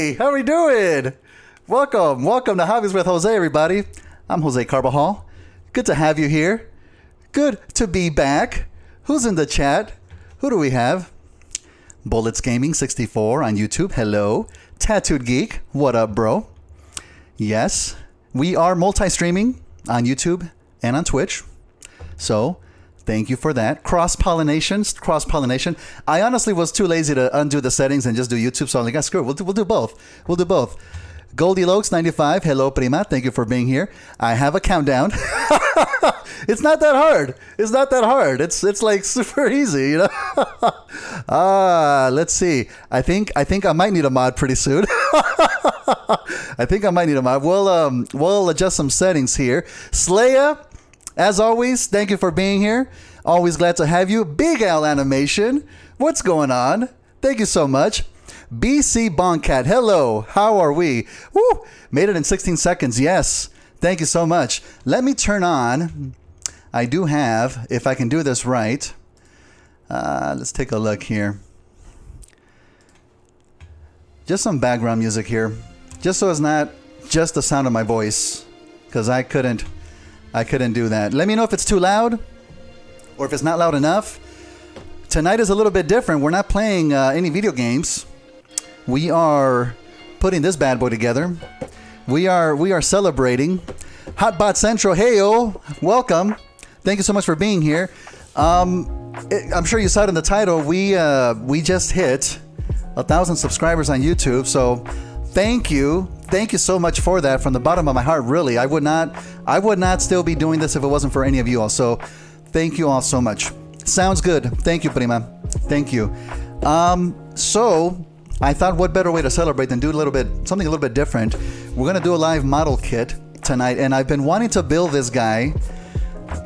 Hey, how are we doing? Welcome to Hobbies with Jose, everybody. I'm Jose Carbajal. Good to have you here. Good to be back. Who's in the chat? Who do we have? Bullets Gaming 64 on YouTube. Hello. Tattooed Geek. What up, bro? Yes, we are multi-streaming on YouTube and on Twitch. So, thank you for that. Cross-pollination. I honestly was too lazy to undo the settings and just do YouTube, so I'm like, screw it. We'll do both. Goldilocks 95. Hello, prima. Thank you for being here. I have a countdown. It's not that hard. It's like super easy, you know. Let's see. I think I might need a mod pretty soon. We'll adjust some settings here. Slaya, as always, thank you for being here. Always glad to have you. Big Al Animation, what's going on? Thank you so much. BC Boncat, hello. How are we? Woo! Made it in 16 seconds. Yes. Thank you so much. Let me turn on. I do have, if I can do this right. Let's take a look here. Just some background music here. Just so it's not just the sound of my voice. Because I couldn't do that. Let me know if it's too loud. Or if it's not loud enough. Tonight is a little bit different. We're not playing any video games. We are putting this bad boy together. We are celebrating. Hotbot Central, heyo, welcome. Thank you so much for being here. I'm sure you saw it in the title. We just hit 1,000 subscribers on YouTube. So thank you so much for that from the bottom of my heart. Really, I would not still be doing this if it wasn't for any of you all. So thank you all so much. Sounds good. Thank you, prima. Thank you. So I thought, what better way to celebrate than do something a little bit different. We're gonna do a live model kit tonight, and I've been wanting to build this guy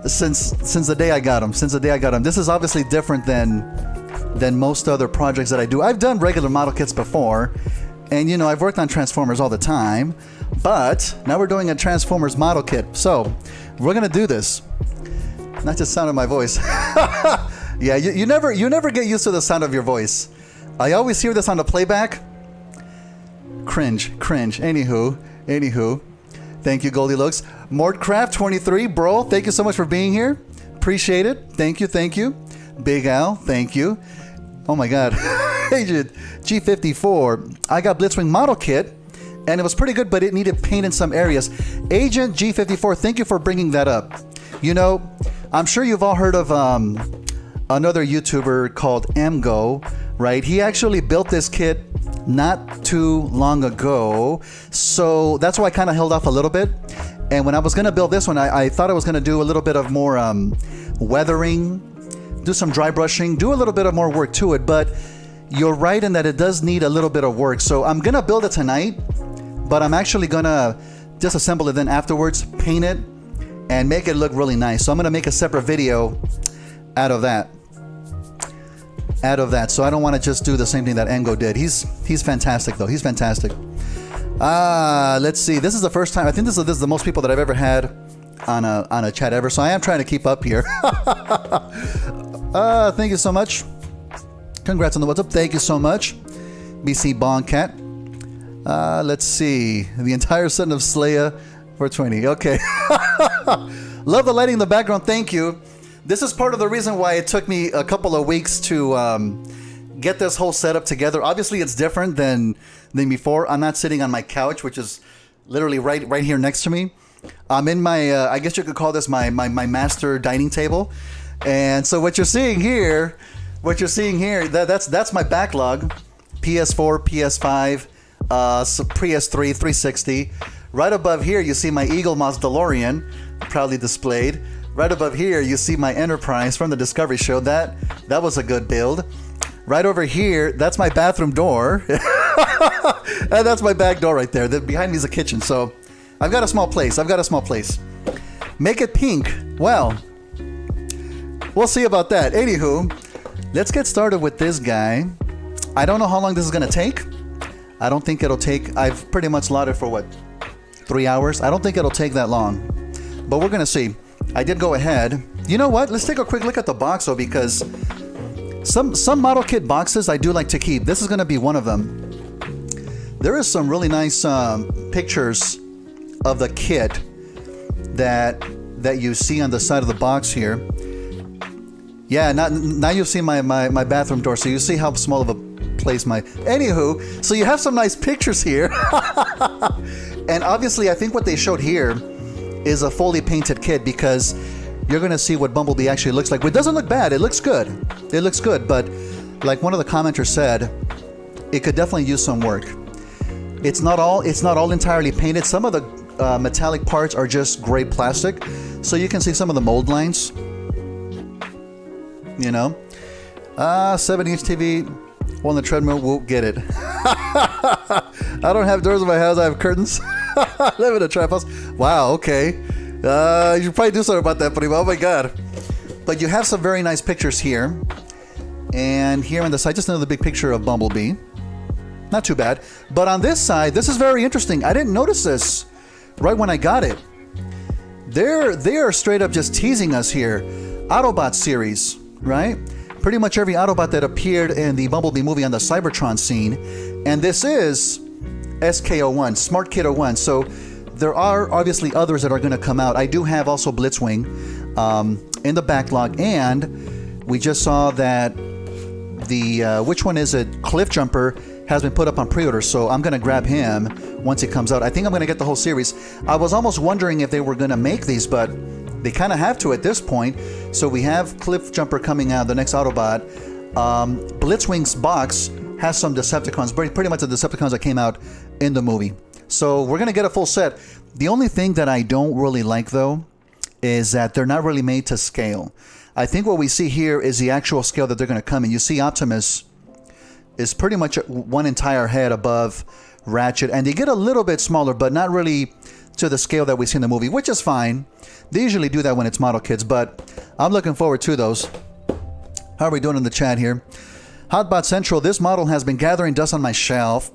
since the day I got him. This is obviously different than most other projects that I do. I've done regular model kits before, and you know, I've worked on Transformers all the time, but now we're doing a Transformers model kit. So we're gonna do this. Not just sound of my voice. Yeah, you never get used to the sound of your voice. I always hear this on the playback. Cringe. Anywho. Thank you, Goldilocks. Mordcraft 23, bro. Thank you so much for being here. Appreciate it. Thank you. Big Al, thank you. Oh my God. Agent G54. I got Blitzwing model kit, and it was pretty good, but it needed paint in some areas. Agent G54, thank you for bringing that up. You know, I'm sure you've all heard of another YouTuber called Mgo, right? He actually built this kit not too long ago, so that's why I kind of held off a little bit. And when I was going to build this one, I thought I was going to do a little bit of more weathering, do some dry brushing, do a little bit of more work to it, but you're right in that it does need a little bit of work. So I'm going to build it tonight, but I'm actually going to disassemble it then afterwards, paint it, and make it look really nice. So I'm going to make a separate video out of that. So I don't want to just do the same thing that Engo did. He's fantastic though. He's fantastic. Let's see. This is the first time. I think this is the most people that I've ever had on a chat ever. So I am trying to keep up here. Thank you so much. Congrats on the what's up. Thank you so much. BC Boncat. Let's see. The entire set of Slaya for 20. Okay. Love the lighting in the background. Thank you. This is part of the reason why it took me a couple of weeks to get this whole setup together. Obviously, it's different than before. I'm not sitting on my couch, which is literally right here next to me. I'm in my, I guess you could call this my master dining table. And so what you're seeing here, that's my backlog. PS4, PS5, PS3, 360. Right above here, you see my Eagle Moss DeLorean, proudly displayed. Right above here, you see my Enterprise from the Discovery Show. That was a good build. Right over here, that's my bathroom door. And that's my back door right there. Behind me is a kitchen. So I've got a small place. Make it pink. Well, we'll see about that. Anywho, let's get started with this guy. I don't know how long this is going to take. I don't think it'll take... I've pretty much allotted for what? 3 hours? I don't think it'll take that long. But we're going to see. I did go ahead. You know what? Let's take a quick look at the box though, because some model kit boxes I do like to keep. This is going to be one of them. there is some really nice pictures of the kit that you see on the side of the box here. Yeah, now you've seen my bathroom door, so you see how small of a place my... Anywho, so you have some nice pictures here. And obviously, I think what they showed here is a fully painted kit, because you're going to see what Bumblebee actually looks like. It doesn't look bad. It looks good. It looks good, but like one of the commenters said, it could definitely use some work. It's not all entirely painted. Some of the metallic parts are just gray plastic, so you can see some of the mold lines. You know, 70-inch TV on the treadmill. Won't get it. I don't have doors in my house. I have curtains. I live in a trap house. Wow. Okay. You should probably do something about that, buddy. Oh my God. But you have some very nice pictures here, and here on the side, just another big picture of Bumblebee. Not too bad. But on this side, this is very interesting. I didn't notice this right when I got it. They are straight up just teasing us here. Autobot series, right? Pretty much every Autobot that appeared in the Bumblebee movie on the Cybertron scene. And this is SK01, Smart Kid 01. So there are obviously others that are going to come out. I do have also Blitzwing in the backlog. And we just saw that the, which one is it? Cliff Jumper has been put up on pre-order, so I'm going to grab him once it comes out. I think I'm going to get the whole series. I was almost wondering if they were going to make these, but they kind of have to at this point. So we have Cliff Jumper coming out, the next Autobot. Blitzwing's box has some Decepticons, pretty much the Decepticons that came out in the movie. So we're going to get a full set. The only thing that I don't really like, though, is that they're not really made to scale. I think what we see here is the actual scale that they're going to come in. You see Optimus is pretty much one entire head above Ratchet, and they get a little bit smaller, but not really to the scale that we see in the movie, which is fine. They usually do that when it's model kits, but I'm looking forward to those. How are we doing in the chat here? Hotbot Central, this model has been gathering dust on my shelf.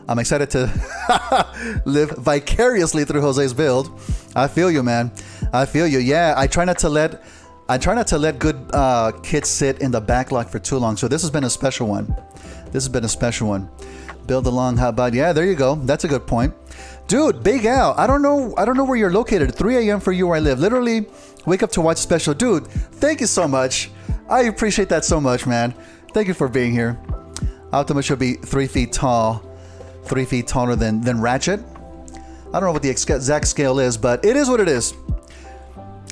I'm excited to live vicariously through Jose's build. I feel you, man. I feel you. Yeah, I try not to let good kits sit in the backlog for too long. So this has been a special one. This has been a special one. Build along, how about? Yeah, there you go. That's a good point. Dude, Big Al, I don't know where you're located. 3 a.m. for you where I live. Literally wake up to watch special. Dude, thank you so much. I appreciate that so much, man. Thank you for being here. Optimus should be 3 feet tall. 3 feet taller than Ratchet. I don't know what the exact scale is, but it is what it is.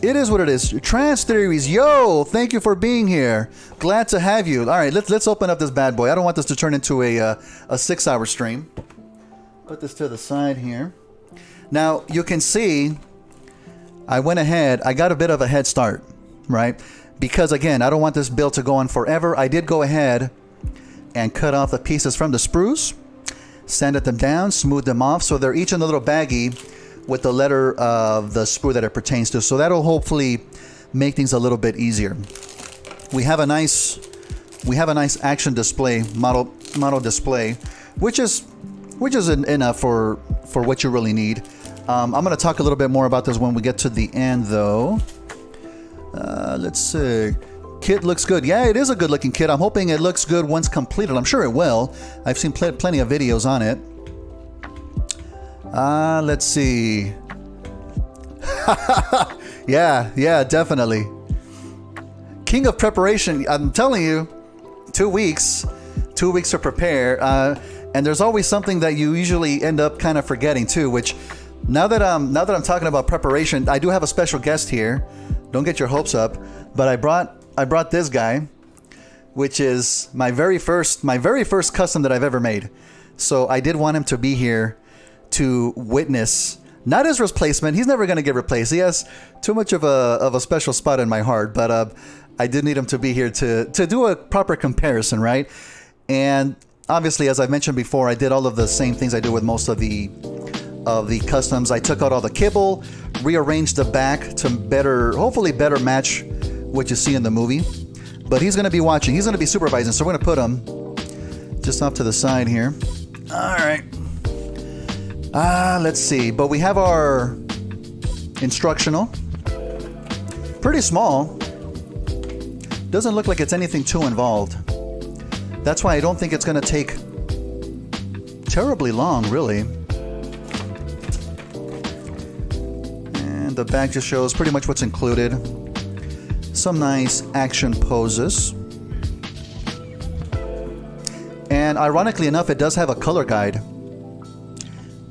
It is what it is. Trans Theories, yo, thank you for being here. Glad to have you. All right, let's open up this bad boy. I don't want this to turn into a 6-hour stream. Put this to the side here. Now, you can see I went ahead. I got a bit of a head start, right? Because, again, I don't want this build to go on forever. I did go ahead and cut off the pieces from the sprues, sanded them down, smoothed them off, so they're each in a little baggie with the letter of the sprue that it pertains to. So that'll hopefully make things a little bit easier. We have a nice action display, model display, which is enough for what you really need. I'm going to talk a little bit more about this when we get to the end, though. Let's see. Kit looks good. Yeah, it is a good looking kit. I'm hoping it looks good once completed. I'm sure it will. I've seen plenty of videos on it. Let's see. yeah, definitely. King of preparation. I'm telling you, 2 weeks. 2 weeks to prepare. And there's always something that you usually end up kind of forgetting too, which now that I'm talking about preparation, I do have a special guest here. Don't get your hopes up, but I brought this guy, which is my very first custom that I've ever made. So I did want him to be here to witness, not his replacement. He's never going to get replaced. He has too much of a special spot in my heart, but I did need him to be here to do a proper comparison, right? And obviously, as I mentioned before, I did all of the same things I do with most of the customs. I took out all the kibble, rearranged the back to hopefully better match what you see in the movie. But he's going to be watching. He's going to be supervising. So we're going to put him just off to the side here. All right. Let's see. But we have our instructional. Pretty small. Doesn't look like it's anything too involved. That's why I don't think it's going to take terribly long, really. And the back just shows pretty much what's included. Some nice action poses. And ironically enough, it does have a color guide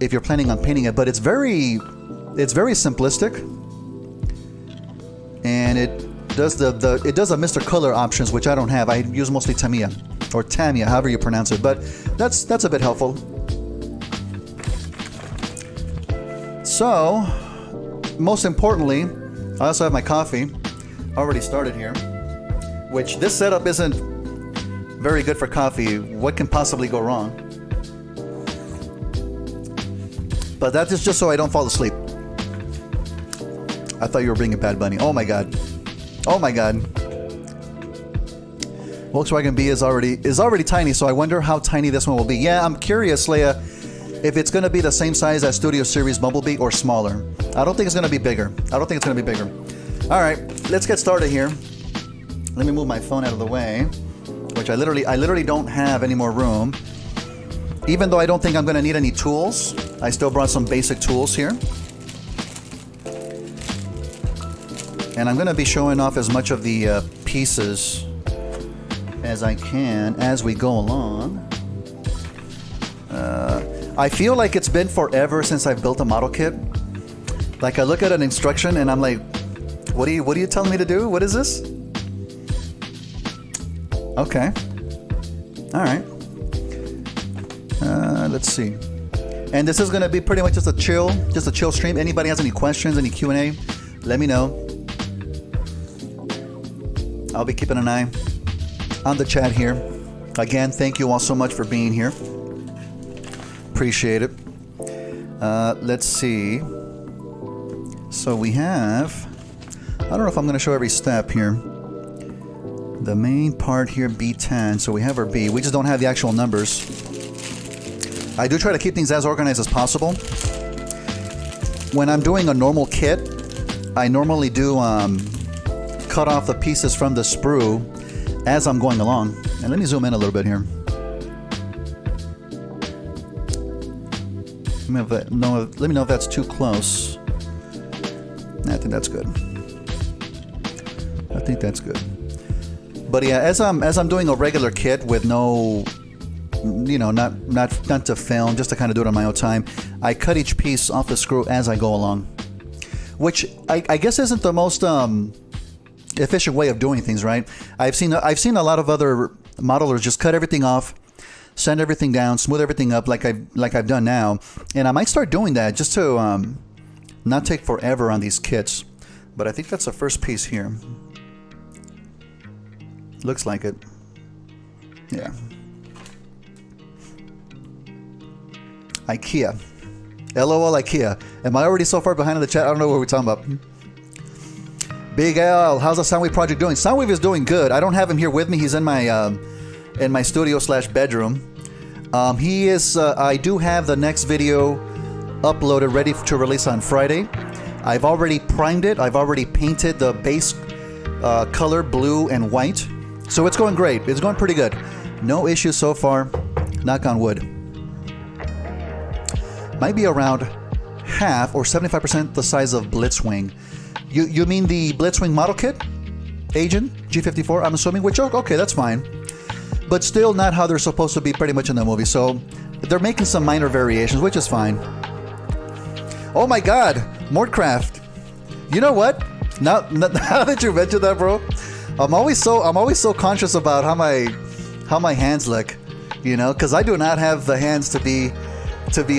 if you're planning on painting it, but it's very simplistic. And it does the Mr. Color options, which I don't have. I use mostly Tamiya, or Tamiya, however you pronounce it, but that's a bit helpful. So, most importantly, I also have my coffee already started here, which this setup isn't very good for coffee. What can possibly go wrong? But that is just so I don't fall asleep. I thought you were bringing Bad Bunny. Oh my god. Oh my god. Volkswagen B is already tiny, so I wonder how tiny this one will be. Yeah, I'm curious, Leia, if it's going to be the same size as Studio Series Bumblebee or smaller. I don't think it's going to be bigger. All right, let's get started here. Let me move my phone out of the way, which I literally don't have any more room. Even though I don't think I'm going to need any tools, I still brought some basic tools here. And I'm going to be showing off as much of the pieces as I can as we go along. I feel like it's been forever since I've built a model kit. Like, I look at an instruction and I'm like, what are you telling me to do? What is this? Okay. All right. Let's see. And this is going to be pretty much just a chill stream. Anybody has any questions, any Q&A, let me know. I'll be keeping an eye on the chat here. Again, thank you all so much for being here. Appreciate it. Let's see. So we have, I don't know if I'm going to show every step here. The main part here, B10. So we have our B. We just don't have the actual numbers. I do try to keep things as organized as possible. When I'm doing a normal kit, I normally do cut off the pieces from the sprue as I'm going along. And let me zoom in a little bit here. Let me know if that's too close. I think that's good. But yeah, as I'm doing a regular kit with no, not to film, just to kind of do it on my own time, I cut each piece off the screw as I go along, which I guess isn't the most efficient way of doing things, right? I've seen a lot of other modelers just cut everything off, sand everything down, smooth everything up like I've done now, and I might start doing that just to not take forever on these kits. But I think that's the first piece here. Looks like it. Yeah. IKEA. LOL IKEA. Am I already so far behind in the chat? I don't know what we're talking about. Big L, how's the Soundwave project doing? Soundwave is doing good. I don't have him here with me. He's in my studio/bedroom. He is. I do have the next video uploaded, ready to release on Friday. I've already primed it. I've already painted the base color blue and white. So it's going great. It's going pretty good. No issues so far. Knock on wood. Might be around half or 75% the size of Blitzwing. You mean the Blitzwing model kit? Agent G54, I'm assuming, which, okay, that's fine. But still not how they're supposed to be pretty much in the movie. So they're making some minor variations, which is fine. Oh my god, Mordcraft. You know what? Now that you mentioned that, bro, I'm always so conscious about how my hands look, because I do not have the hands to be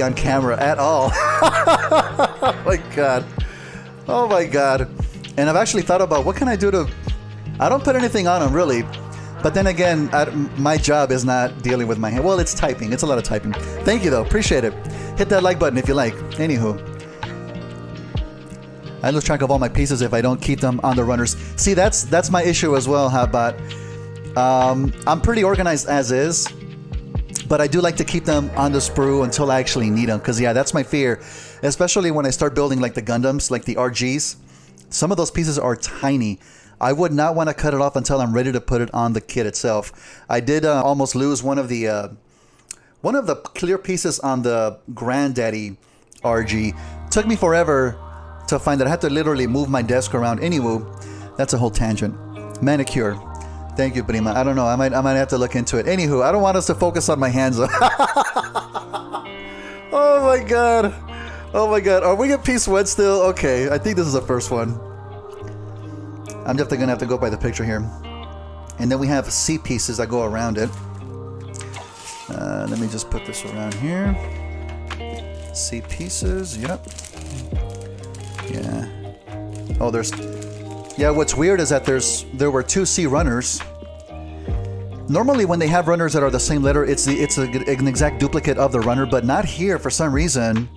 on camera at all. Oh my god. Oh my god. And I've actually thought about what can I do to... I don't put anything on them, really. But then again, my job is not dealing with my hand. Well, it's typing. It's a lot of typing. Thank you, though. Appreciate it. Hit that like button if you like. Anywho. I lose track of all my pieces if I don't keep them on the runners. See, that's my issue as well. How about... I'm pretty organized as is. But I do like to keep them on the sprue until I actually need them. Because, yeah, that's my fear. Especially when I start building, like, the Gundams, like the RGs. Some of those pieces are tiny. I would not want to cut it off until I'm ready to put it on the kit itself. I did almost lose one of the One of the clear pieces on the Granddaddy RG took me forever to find that I had to literally move my desk around. Anywho, that's a whole tangent. Manicure. Thank you, Prima. I don't know. I might have to look into it. Anywho, I don't want us to focus on my hands. Oh my god. Oh my god. Are we at piece one still? Okay. I think this is the first one. I'm definitely gonna have to go by the picture here. And then we have C pieces that go around it. Let me just put this around here. C pieces. Yep. Yeah. Oh, there's... Yeah, what's weird is that there were 2 C runners. Normally when they have runners that are the same letter, it's an exact duplicate of the runner, but not here for some reason.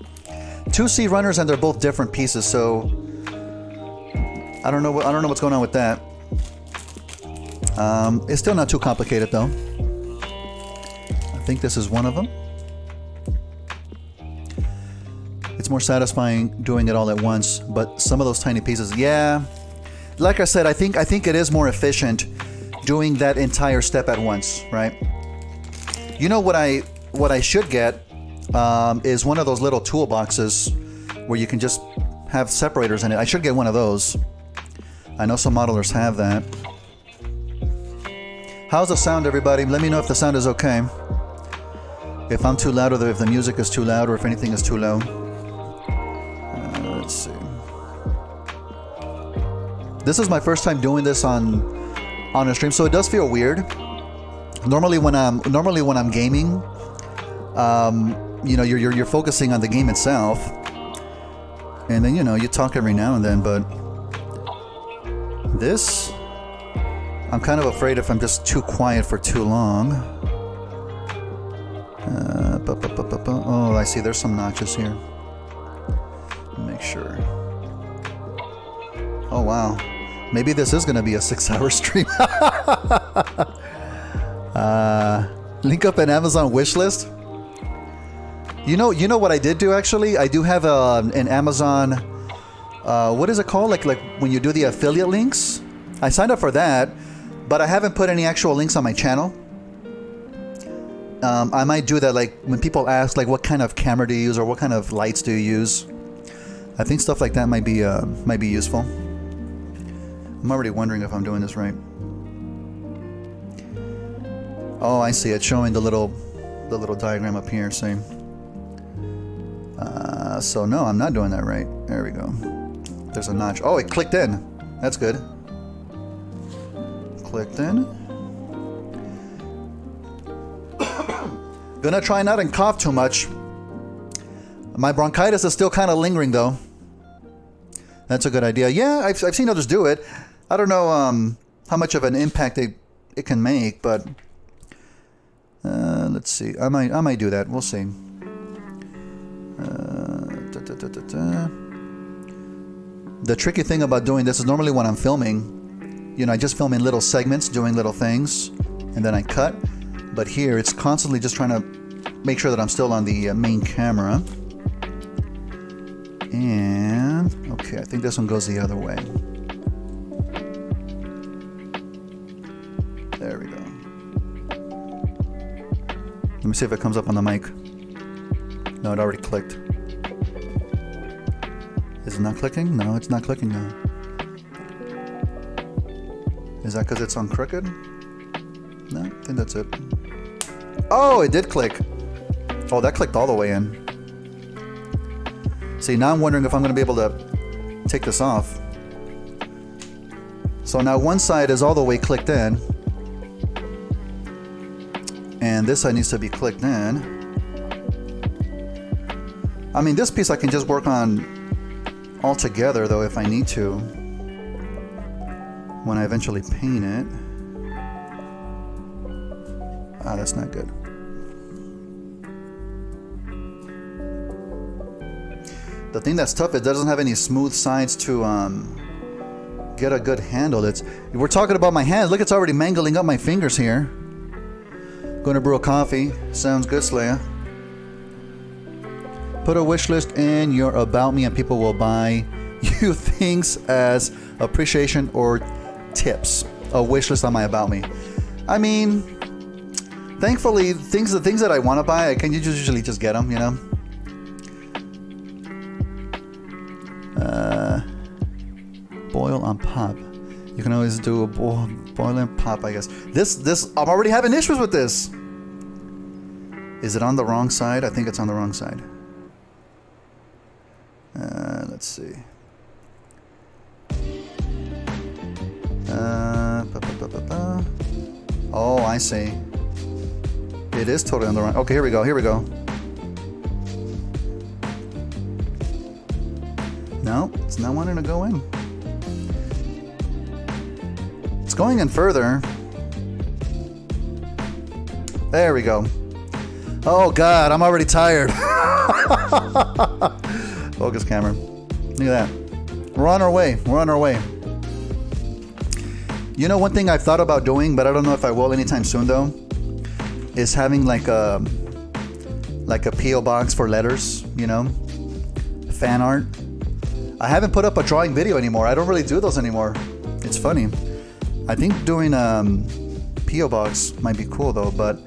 2 C runners and they're both different pieces, so I don't know what's going on with that. It's still not too complicated though. I think this is one of them. It's more satisfying doing it all at once, but some of those tiny pieces, yeah. Like I said, I think it is more efficient doing that entire step at once, right? You know what I should get is one of those little toolboxes where you can just have separators in it. I should get one of those. I know some modelers have that. How's the sound, everybody? Let me know if the sound is okay. If I'm too loud, or if the music is too loud, or if anything is too low. Let's see. This is my first time doing this on a stream, so it does feel weird. Normally when I'm gaming, you know, you're focusing on the game itself, and then, you know, you talk every now and then. But this, I'm kind of afraid if I'm just too quiet for too long. Oh, I see. There's some notches here. Make sure. Oh wow. Maybe this is going to be a 6-hour stream. Link up an Amazon wish list. You know what I did do actually? I do have an Amazon. What is it called? Like when you do the affiliate links. I signed up for that, but I haven't put any actual links on my channel. I might do that, like when people ask, like, what kind of camera do you use or what kind of lights do you use? I think stuff like that might be useful. I'm already wondering if I'm doing this right. Oh, I see. It's showing the little diagram up here. See. So no, I'm not doing that right. There we go. There's a notch. Oh, it clicked in. That's good. Clicked in. Gonna try not and cough too much. My bronchitis is still kind of lingering though. That's a good idea. Yeah, I've seen others do it. I don't know how much of an impact it can make, but let's see. I might do that. We'll see. The tricky thing about doing this is normally when I'm filming, you know, I just film in little segments, doing little things, and then I cut. But here, it's constantly just trying to make sure that I'm still on the main camera. And, okay, I think this one goes the other way. There we go. Let me see if it comes up on the mic. No, it already clicked. Is it not clicking? No, it's not clicking now. Is that because it's on crooked? No, I think that's it. Oh, it did click. Oh, that clicked all the way in. See, now I'm wondering if I'm going to be able to take this off. So now one side is all the way clicked in. And this side needs to be clicked in. I mean, this piece I can just work on all together, though, if I need to. When I eventually paint it. Ah, that's not good. The thing that's tough, it doesn't have any smooth sides to get a good handle. We're talking about my hands. Look, it's already mangling up my fingers here. Going to brew a coffee. Sounds good, Slayer. Put a wish list in your About Me and people will buy you things as appreciation or tips. A wish list on my About Me. I mean, Thankfully, the things that I want to buy, I can usually just get them, you know. Boil on pop. You can always do a boil and pop, I guess. This, I'm already having issues with this. Is it on the wrong side? I think it's on the wrong side. Let's see. Oh, I see. It is totally on the wrong. Okay, here we go. Here we go. No, it's not wanting to go in. It's going in further. There we go. Oh God, I'm already tired. Focus camera. Look at that. We're on our way. We're on our way. You know, one thing I've thought about doing, but I don't know if I will anytime soon though, is having like a P.O. box for letters, you know, fan art. I haven't put up a drawing video anymore. I don't really do those anymore. It's funny. I think doing P.O. box might be cool though, but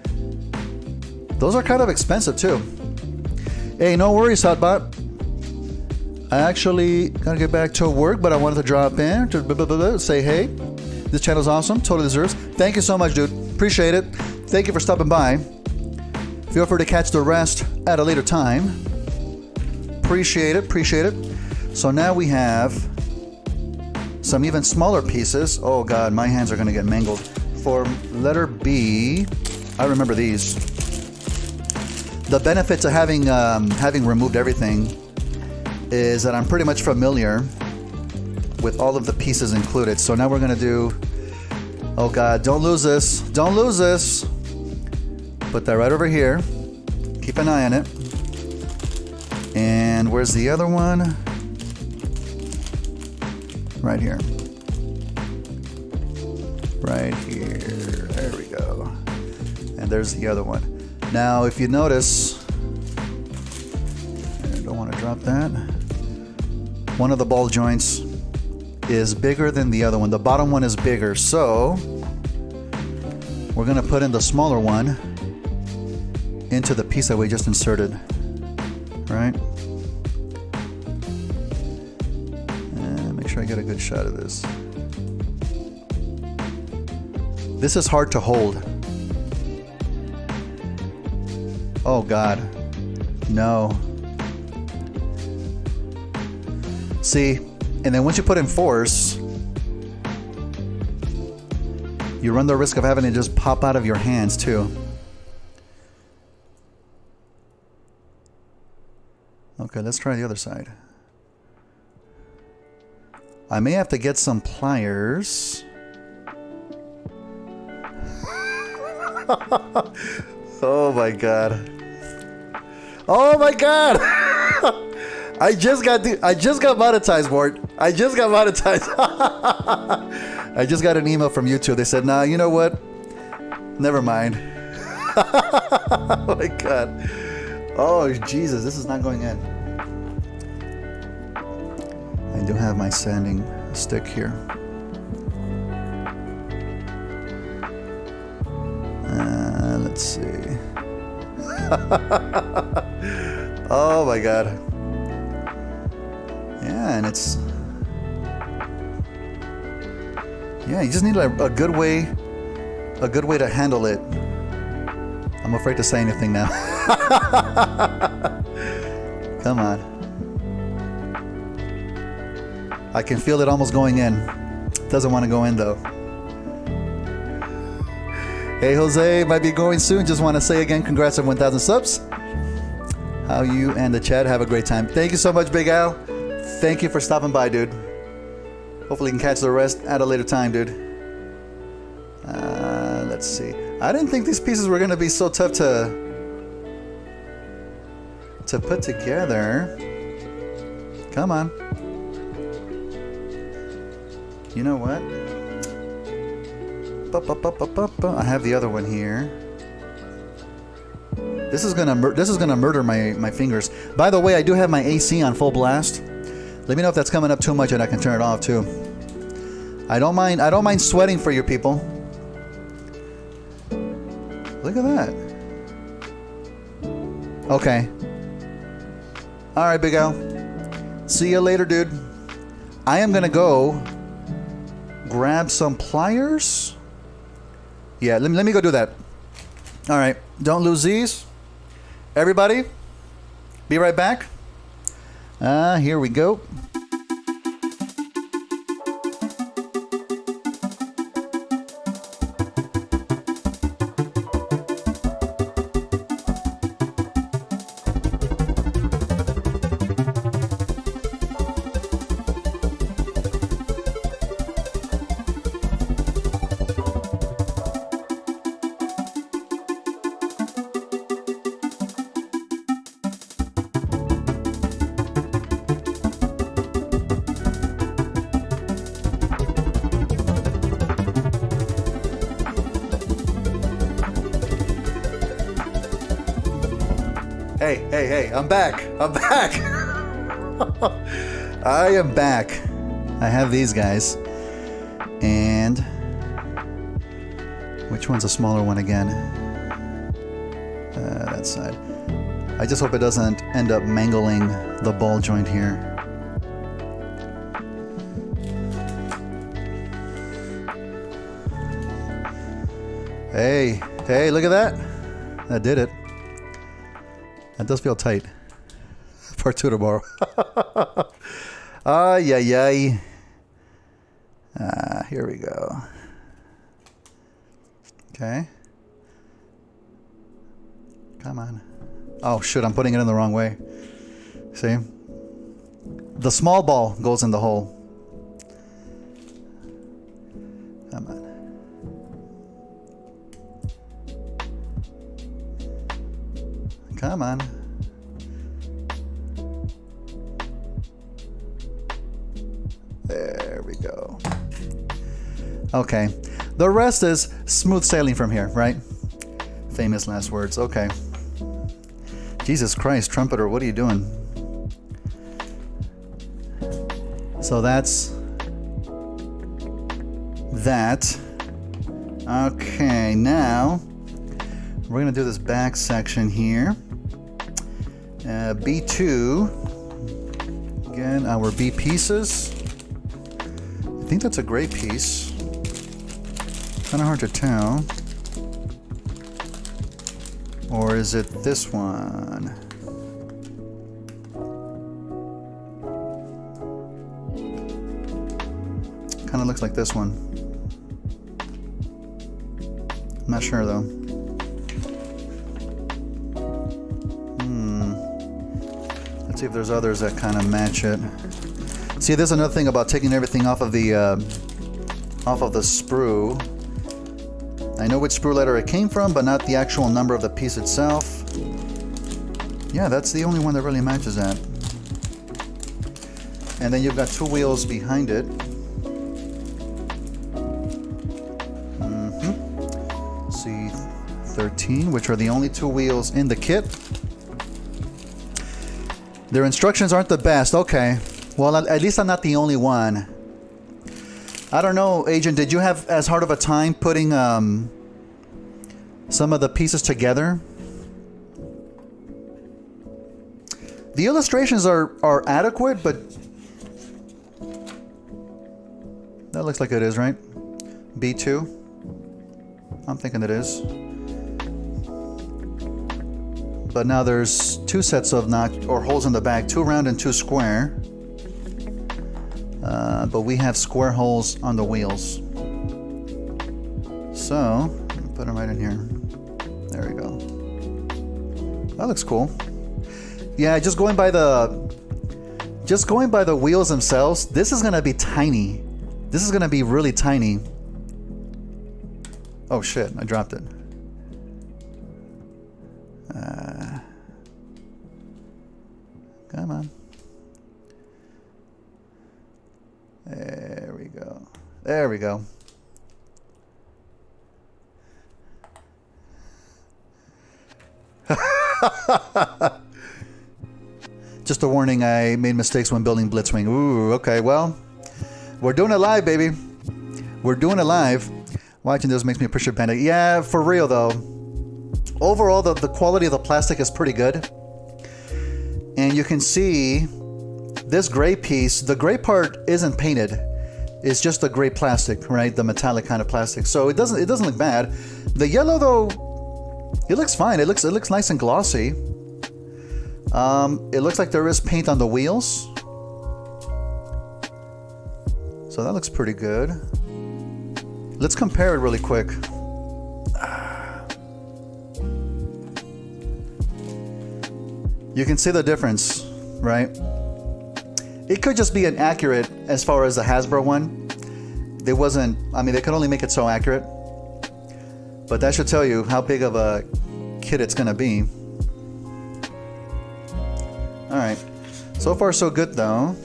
those are kind of expensive too. Hey, no worries, Hotbot. I actually gotta get back to work, but I wanted to drop in to say hey. This channel's awesome. Totally deserves. Thank you so much, dude. Appreciate it. Thank you for stopping by. Feel free to catch the rest at a later time. Appreciate it. Appreciate it. So now we have some even smaller pieces. Oh God, my hands are gonna get mangled. For letter B, I remember these. The benefit to having removed everything is that I'm pretty much familiar with all of the pieces included. So now we're gonna do, oh God, don't lose this. Don't lose this. Put that right over here. Keep an eye on it. And where's the other one? Right here. Right here. There we go. And there's the other one. Now, if you notice, I don't want to drop that. One of the ball joints is bigger than the other one. The bottom one is bigger, so we're gonna put in the smaller one into the piece that we just inserted, right? And make sure I get a good shot of this. This is hard to hold. Oh God, no. See, and then once you put in force, you run the risk of having it just pop out of your hands too. Okay, let's try the other side. I may have to get some pliers. Oh my God. Oh my God. I just got monetized, Mort. I just got monetized. I just got an email from YouTube. They said, nah, you know what? Never mind. Oh my God. Oh, Jesus, this is not going in. I do have my sanding stick here. Let's see. Oh my God. Yeah, and it's... Yeah, you just need a good way to handle it. I'm afraid to say anything now. Come on. I can feel it almost going in. Doesn't want to go in though. Hey Jose, might be going soon. Just want to say again, congrats on 1,000 subs. How you and the chat have a great time. Thank you so much, Big Al. Thank you for stopping by, dude. Hopefully you can catch the rest at a later time, dude. Let's see. I didn't think these pieces were going to be so tough to put together. Come on. You know what? I have the other one here. This is gonna murder my fingers. By the way, I do have my AC on full blast. Let me know if that's coming up too much and I can turn it off too. I don't mind sweating for you people. Look Look at that. Okay. All right, Big Al. See you later, dude. I am gonna go grab some pliers. Yeah, let me go do that. All right, don't lose these. Everybody, be right back. Here we go. Hey, I'm back. I am back. I have these guys. And which one's a smaller one again? That side. I just hope it doesn't end up mangling the ball joint here. Hey, look at that. That did it. That does feel tight. Part 2 tomorrow. Ay. Here we go. Okay. Come on. Oh, shoot, I'm putting it in the wrong way. See? The small ball goes in the hole. Come on. Come on. There we go. Okay. The rest is smooth sailing from here, right? Famous last words. Okay. Jesus Christ, Trumpeter, what are you doing? So that's that. Okay, now we're going to do this back section here. B2. Again, our B pieces. I think that's a gray piece. Kind of hard to tell. Or is it this one? Kind of looks like this one. I'm not sure though. Let's see if there's others that kind of match it. See, there's another thing about taking everything off of the sprue. I know which sprue letter it came from, but not the actual number of the piece itself. Yeah, that's the only one that really matches that. And then you've got two wheels behind it. C13, which are the only two wheels in the kit. Their instructions aren't the best. Okay. Well, at least I'm not the only one. I don't know, Agent, did you have as hard of a time putting some of the pieces together? The illustrations are adequate, but that looks like it is, right? B2? I'm thinking it is. But now there's two sets of holes in the back, two round and two square. But we have square holes on the wheels. So, put them right in here. There we go. That looks cool. Yeah, just going by the wheels themselves, this is gonna be tiny. This is gonna be really tiny. Oh shit, I dropped it. Come on. There we go. There we go. Just a warning, I made mistakes when building Blitzwing. Ooh, okay, well, we're doing it live, baby. We're doing it live. Watching this makes me appreciate Panda. Yeah, for real though. Overall, the quality of the plastic is pretty good. And you can see this gray piece, the gray part isn't painted. It's just the gray plastic, right? The metallic kind of plastic. So it doesn't look bad. The yellow though, it looks fine. It looks nice and glossy. It looks like there is paint on the wheels. So that looks pretty good. Let's compare it really quick. You can see the difference, right? It could just be inaccurate as far as the Hasbro one. They could only make it so accurate. But that should tell you how big of a kit it's gonna be. All right, so far so good though.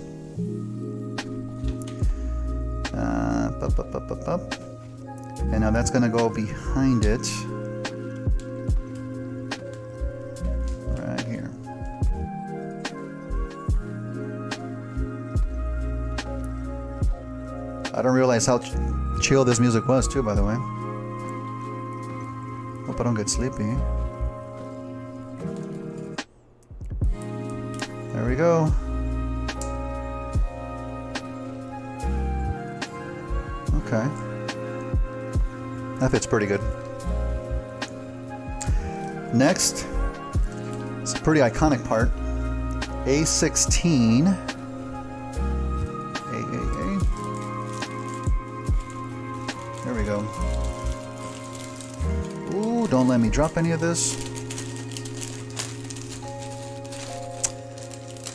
And now that's gonna go behind it. Right here. I don't realize how chill this music was too, by the way. Hope I don't get sleepy. There we go. Okay. That fits pretty good. Next, it's a pretty iconic part. A16. There we go. Ooh, don't let me drop any of this.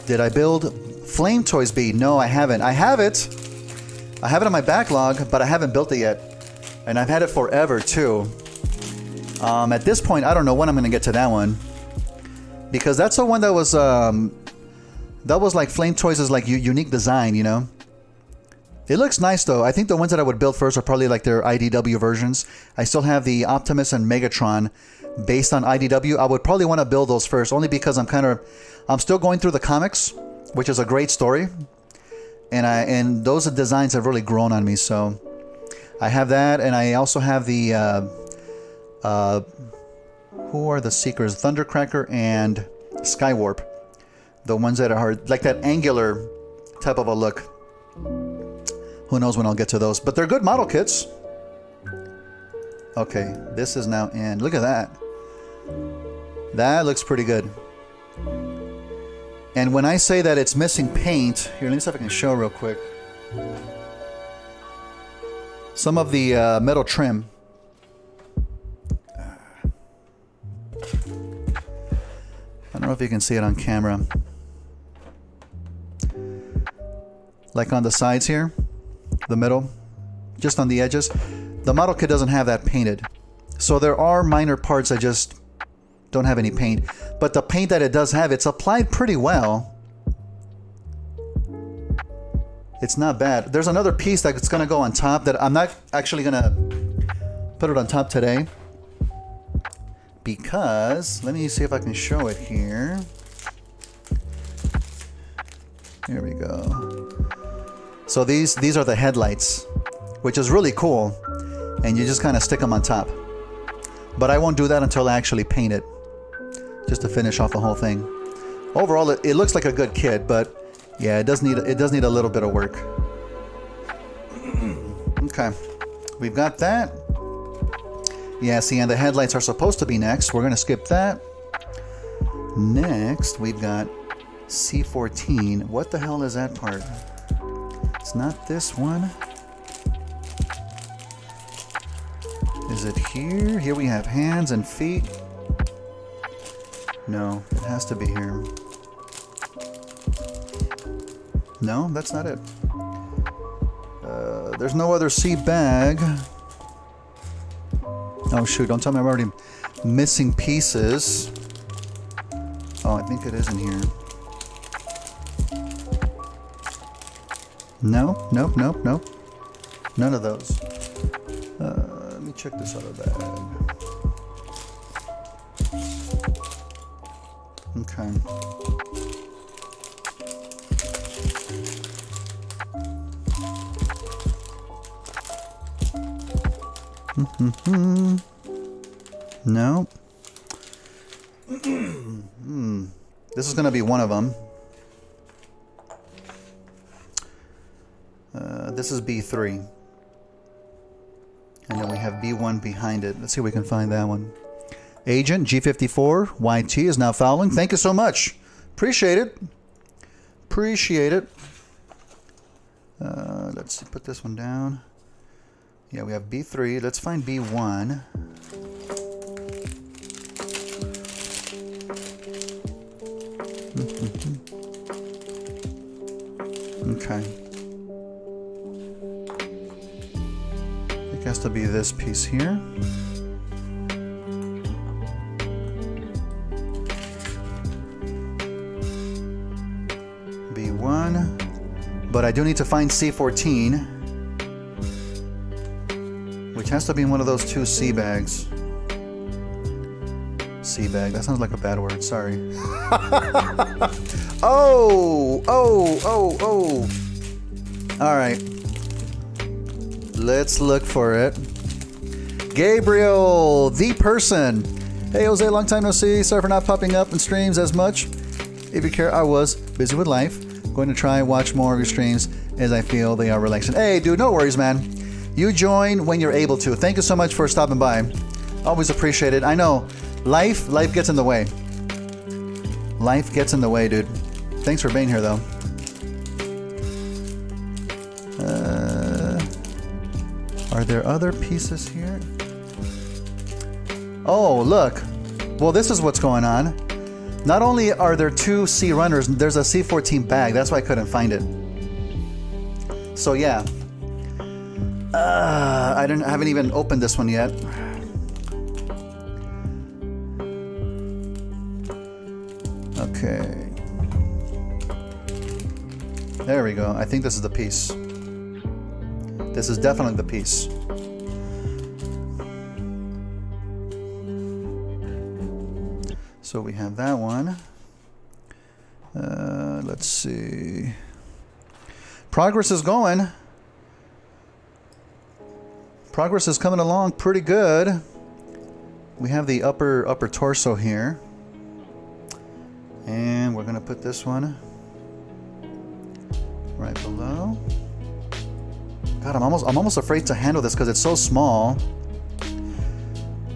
Did I build Flame Toys Bee? No, I haven't. I have it. I have it on my backlog, but I haven't built it yet. And I've had it forever too. At this point, I don't know when I'm gonna get to that one. Because that's the one that was like Flame Toys' like unique design, you know? It looks nice though. I think the ones that I would build first are probably like their IDW versions. I still have the Optimus and Megatron based on IDW. I would probably want to build those first, only because I'm still going through the comics, which is a great story. And those designs have really grown on me, so I have that, and I also have the who are the Seekers? Thundercracker and Skywarp. The ones that are like that angular type of a look. Who knows when I'll get to those, but they're good model kits. Okay, this is now in. Look at that. That looks pretty good. And when I say that it's missing paint, here, let me see if I can show real quick. Some of the metal trim. I don't know if you can see it on camera. Like on the sides here, the middle, just on the edges. The model kit doesn't have that painted. So there are minor parts that just don't have any paint. But the paint that it does have, it's applied pretty well. It's not bad. There's another piece that's going to go on top that I'm not actually going to put it on top today. Because, let me see if I can show it here. Here we go. So these are the headlights, which is really cool. And you just kind of stick them on top. But I won't do that until I actually paint it. Just to finish off the whole thing. Overall, it looks like a good kit, but yeah, it does need a little bit of work. Okay, we've got that. Yeah, see, and the headlights are supposed to be next. We're gonna skip that. Next, we've got C14. What the hell is that part? It's not this one. Is it here? Here we have hands and feet. No, it has to be here. No, that's not it. There's no other C bag. Oh shoot, don't tell me I'm already missing pieces. Oh, I think it is in here. No, nope, nope, nope. None of those. Let me check this other bag. Okay. No. This is going to be one of them. This is B3. And then we have B1 behind it. Let's see if we can find that one. Agent G54 YT is now following. Thank you so much. Appreciate it. Appreciate it. Let's put this one down. Yeah, we have B3. Let's find B1. Okay. It has to be this piece here. B1. But I do need to find C14, which has to be in one of those two C bags. C bag. That sounds like a bad word. Sorry. Oh. All right. Let's look for it. Gabriel, the person. Hey, Jose, long time no see. Sorry for not popping up in streams as much. If you care, I was busy with life. Going to try and watch more of your streams as I feel they are relaxing. Hey, dude, no worries, man. You join when you're able to. Thank you so much for stopping by. Always appreciate it. I know, life gets in the way. Life gets in the way, dude. Thanks for being here, though. Are there other pieces here? Oh, look. Well, this is what's going on. Not only are there two C runners, there's a C14 bag. That's why I couldn't find it. So yeah. I haven't even opened this one yet. Okay. There we go. I think this is the piece. This is definitely the piece. So we have that one. Let's see. Progress is going. Progress is coming along pretty good. We have the upper torso here. And we're gonna put this one right below. God, I'm almost afraid to handle this because it's so small.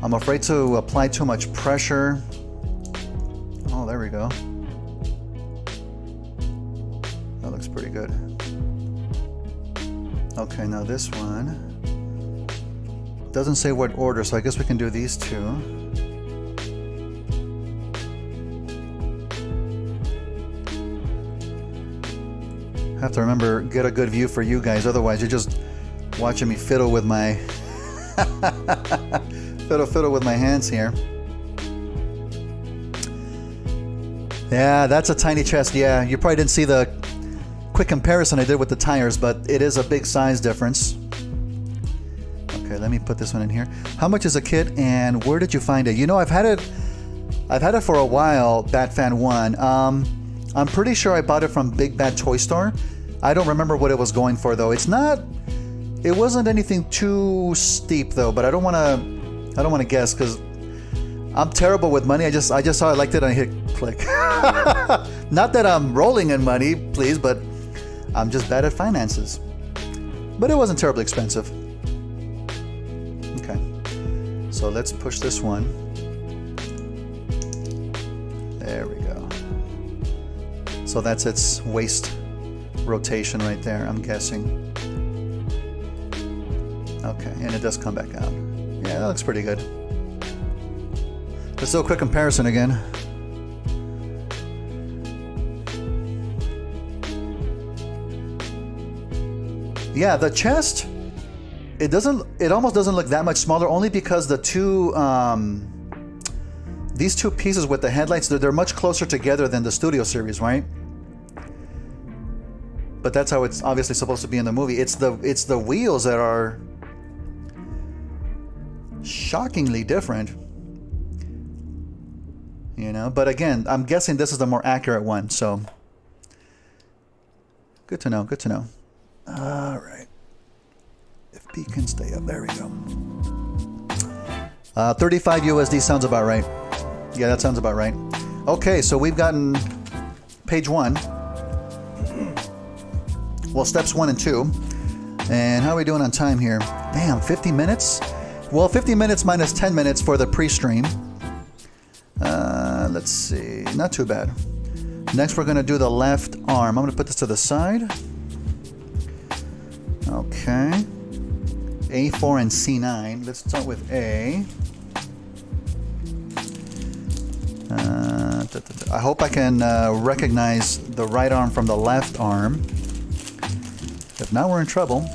I'm afraid to apply too much pressure. Oh, there we go. That looks pretty good. Okay, now this one doesn't say what order, so I guess we can do these two. Have to remember, get a good view for you guys, otherwise you're just watching me fiddle with my fiddle with my hands here. Yeah, that's a tiny chest. Yeah, you probably didn't see the quick comparison I did with the tires, but it is a big size difference. Okay, let me put this one in here. How much is a kit and where did you find it? You know, I've had it for a while, Batfan 1. I'm pretty sure I bought it from Big Bad Toy Store. I don't remember what it was going for though. It wasn't anything too steep though, but I don't want to guess because I'm terrible with money. I just saw I liked it and I hit click. Not that I'm rolling in money, please, but I'm just bad at finances. But it wasn't terribly expensive. Okay. So let's push this one. There we go. So that's its waist rotation right there, I'm guessing. Okay, and it does come back out. Yeah, that looks pretty good. Let's do a quick comparison again. Yeah, the chest, it almost doesn't look that much smaller, only because the two these two pieces with the headlights, they're much closer together than the Studio Series, right? But that's how it's obviously supposed to be in the movie. It's the wheels that are shockingly different. You know, but again, I'm guessing this is the more accurate one, so good to know, good to know. All right. If P can stay up, there we go. 35 USD sounds about right. Yeah, that sounds about right. Okay, so we've gotten page 1. Well, steps 1 and 2. And how are we doing on time here? Damn, 50 minutes? Well, 50 minutes minus 10 minutes for the pre-stream. Let's see. Not too bad. Next, we're going to do the left arm. I'm going to put this to the side. Okay. A4 and C9. Let's start with A. I hope I can recognize the right arm from the left arm. If not, we're in trouble.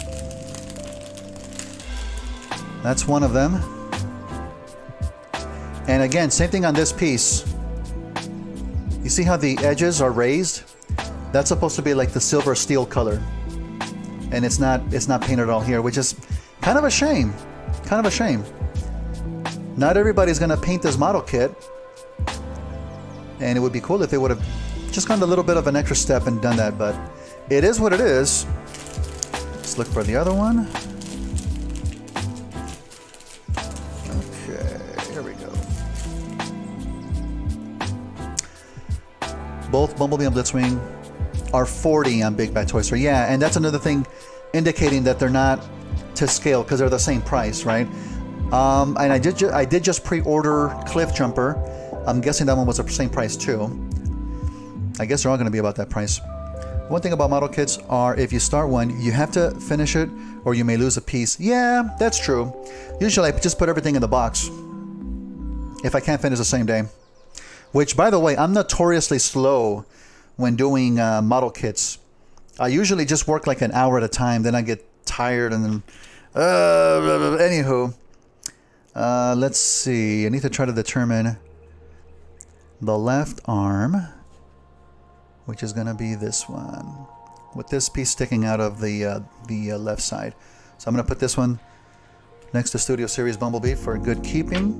That's one of them. And again, same thing on this piece. You see how the edges are raised? That's supposed to be like the silver steel color. And it's not painted at all here, which is kind of a shame. Kind of a shame. Not everybody's gonna paint this model kit. And it would be cool if they would have just gone a little bit of an extra step and done that, but it is what it is. Let's look for the other one. Okay, here we go. Both Bumblebee and Blitzwing are 40 on Big Bad Toy Store. Yeah, and that's another thing indicating that they're not to scale because they're the same price, right? And I did just pre-order Cliff Jumper. I'm guessing that one was the same price too. I guess they're all going to be about that price. One thing about model kits are if you start one, you have to finish it or you may lose a piece. Yeah, that's true. Usually I just put everything in the box if I can't finish the same day. Which, by the way, I'm notoriously slow when doing model kits. I usually just work like an hour at a time, then I get tired and then... anywho. Let's see. I need to try to determine the left arm, which is going to be this one, with this piece sticking out of the left side. So I'm going to put this one next to Studio Series Bumblebee for good keeping.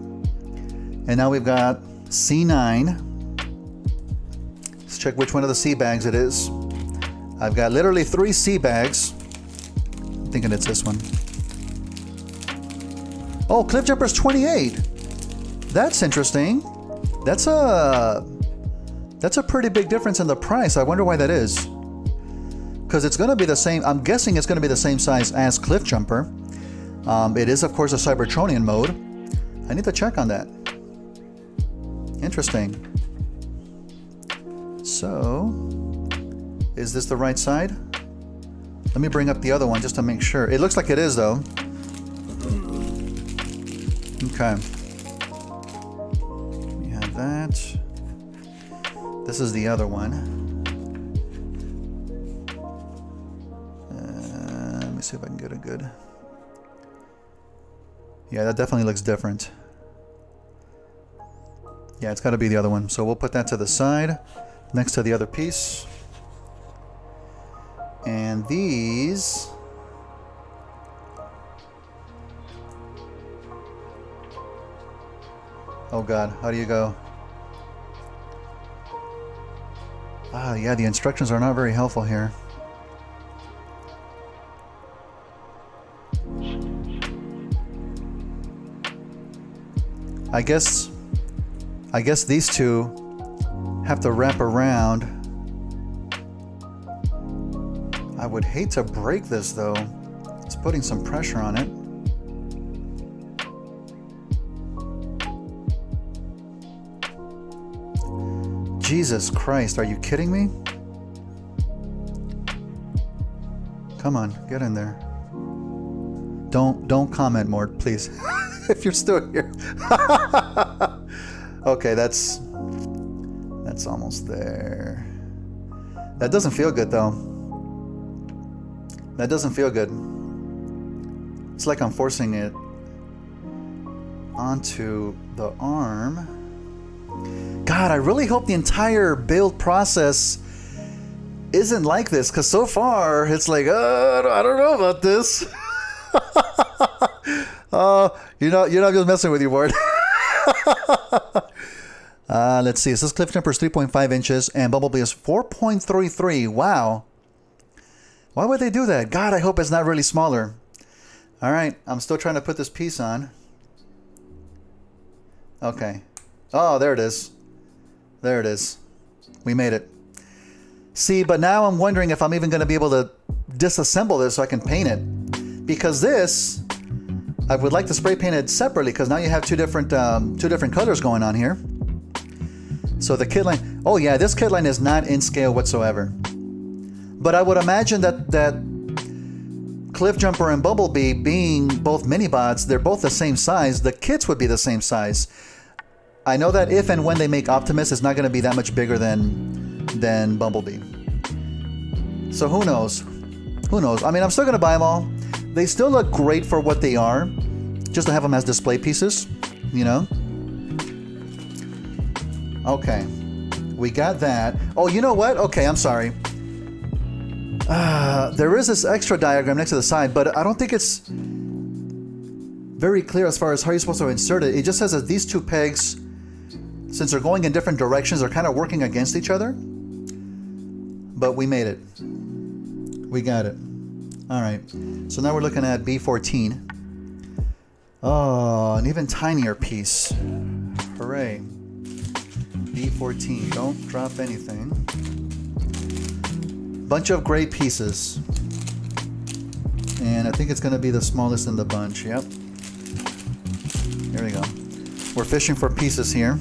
And now we've got C9. Let's check which one of the C bags it is. I've got literally 3 C bags. I'm thinking it's this one. Oh, Cliff Jumper's 28. That's interesting. That's a pretty big difference in the price. I wonder why that is. Because it's going to be the same. I'm guessing it's going to be the same size as Cliff Jumper. It is, of course, a Cybertronian mode. I need to check on that. Interesting. So, is this the right side? Let me bring up the other one just to make sure. It looks like it is, though. Okay. We have that. This is the other one. Let me see if I can get a good... Yeah, that definitely looks different. Yeah, it's got to be the other one. So we'll put that to the side, next to the other piece. And these... Oh God, how do you go? Ah, yeah, the instructions are not very helpful here. I guess these two have to wrap around. I would hate to break this though. It's putting some pressure on it. Jesus Christ, are you kidding me? Come on, get in there. Don't comment more, please. If you're still here. Okay, that's almost there. That doesn't feel good though. That doesn't feel good. It's like I'm forcing it onto the arm. God, I really hope the entire build process isn't like this, because so far it's like, I don't know about this. You're not just messing with you, Ward. Let's see. It says Cliff Jumper is 3.5 inches and Bumblebee is 4.33. Wow. Why would they do that? God, I hope it's not really smaller. All right. I'm still trying to put this piece on. Okay. Oh, there it is. There it is. We made it. See, but now I'm wondering if I'm even going to be able to disassemble this so I can paint it. Because this, I would like to spray paint it separately because now you have two different colors going on here. So the kit line, oh yeah, this kit line is not in scale whatsoever. But I would imagine that Cliff Jumper and Bumblebee being both mini bots, they're both the same size. The kits would be the same size. I know that if and when they make Optimus, it's not going to be that much bigger than Bumblebee. So who knows? Who knows? I mean, I'm still going to buy them all. They still look great for what they are. Just to have them as display pieces, you know? Okay. We got that. Oh, you know what? Okay, I'm sorry. There is this extra diagram next to the side, but I don't think it's very clear as far as how you're supposed to insert it. It just says that these two pegs, since they're going in different directions, are kind of working against each other. But we made it. We got it. All right. So now we're looking at B14. Oh, an even tinier piece. Hooray. B14. Don't drop anything. Bunch of gray pieces. And I think it's going to be the smallest in the bunch. Yep. Here we go. We're fishing for pieces here.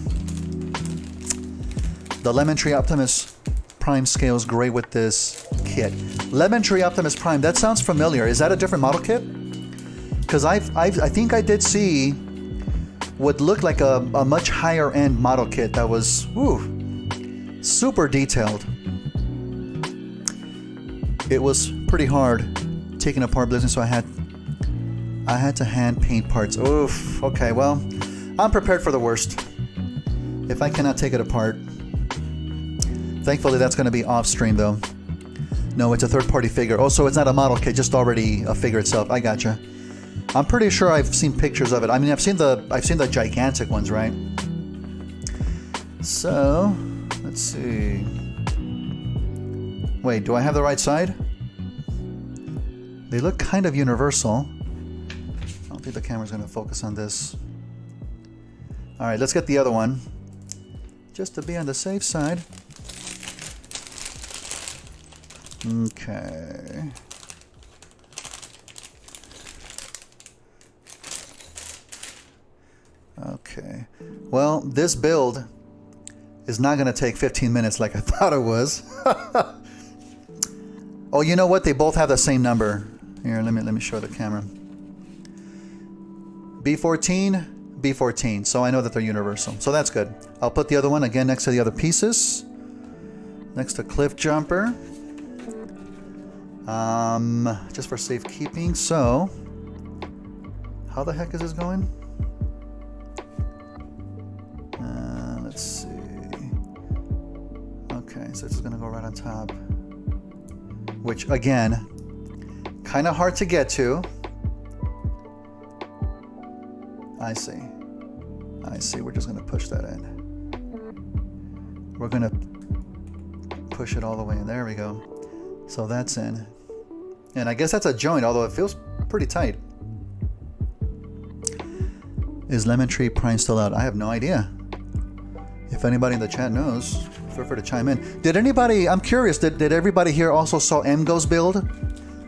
The Lemon Tree Optimus Prime scale is great with this kit. Lemon Tree Optimus Prime, that sounds familiar. Is that a different model kit? Because I think I did see what looked like a much higher end model kit that was super detailed. It was pretty hard taking apart Blizzard, so I had to hand paint parts. Oof. Okay, well, I'm prepared for the worst. If I cannot take it apart. Thankfully, that's going to be off stream, though. No, it's a third-party figure. Oh, so it's not a model kit, just already a figure itself. I gotcha. I'm pretty sure I've seen pictures of it. I mean, I've seen the gigantic ones, right? So, let's see. Wait, do I have the right side? They look kind of universal. I don't think the camera's going to focus on this. All right, let's get the other one. Just to be on the safe side. Okay. Okay. Well, this build is not going to take 15 minutes like I thought it was. Oh, you know what? They both have the same number. Here, let me show the camera. B14, B14. So I know that they're universal. So that's good. I'll put the other one again next to the other pieces. Next to Cliff Jumper. Just for safekeeping. So, how the heck is this going? Let's see. Okay, so this is gonna go right on top. Which, again, kind of hard to get to. I see. I see. We're just gonna push that in. We're gonna push it all the way in. There we go. So that's in. And I guess that's a joint, although it feels pretty tight. Is Lemon Tree Prime still out? I have no idea. If anybody in the chat knows, feel free to chime in. Did anybody, I'm curious, did everybody here also saw MGo's build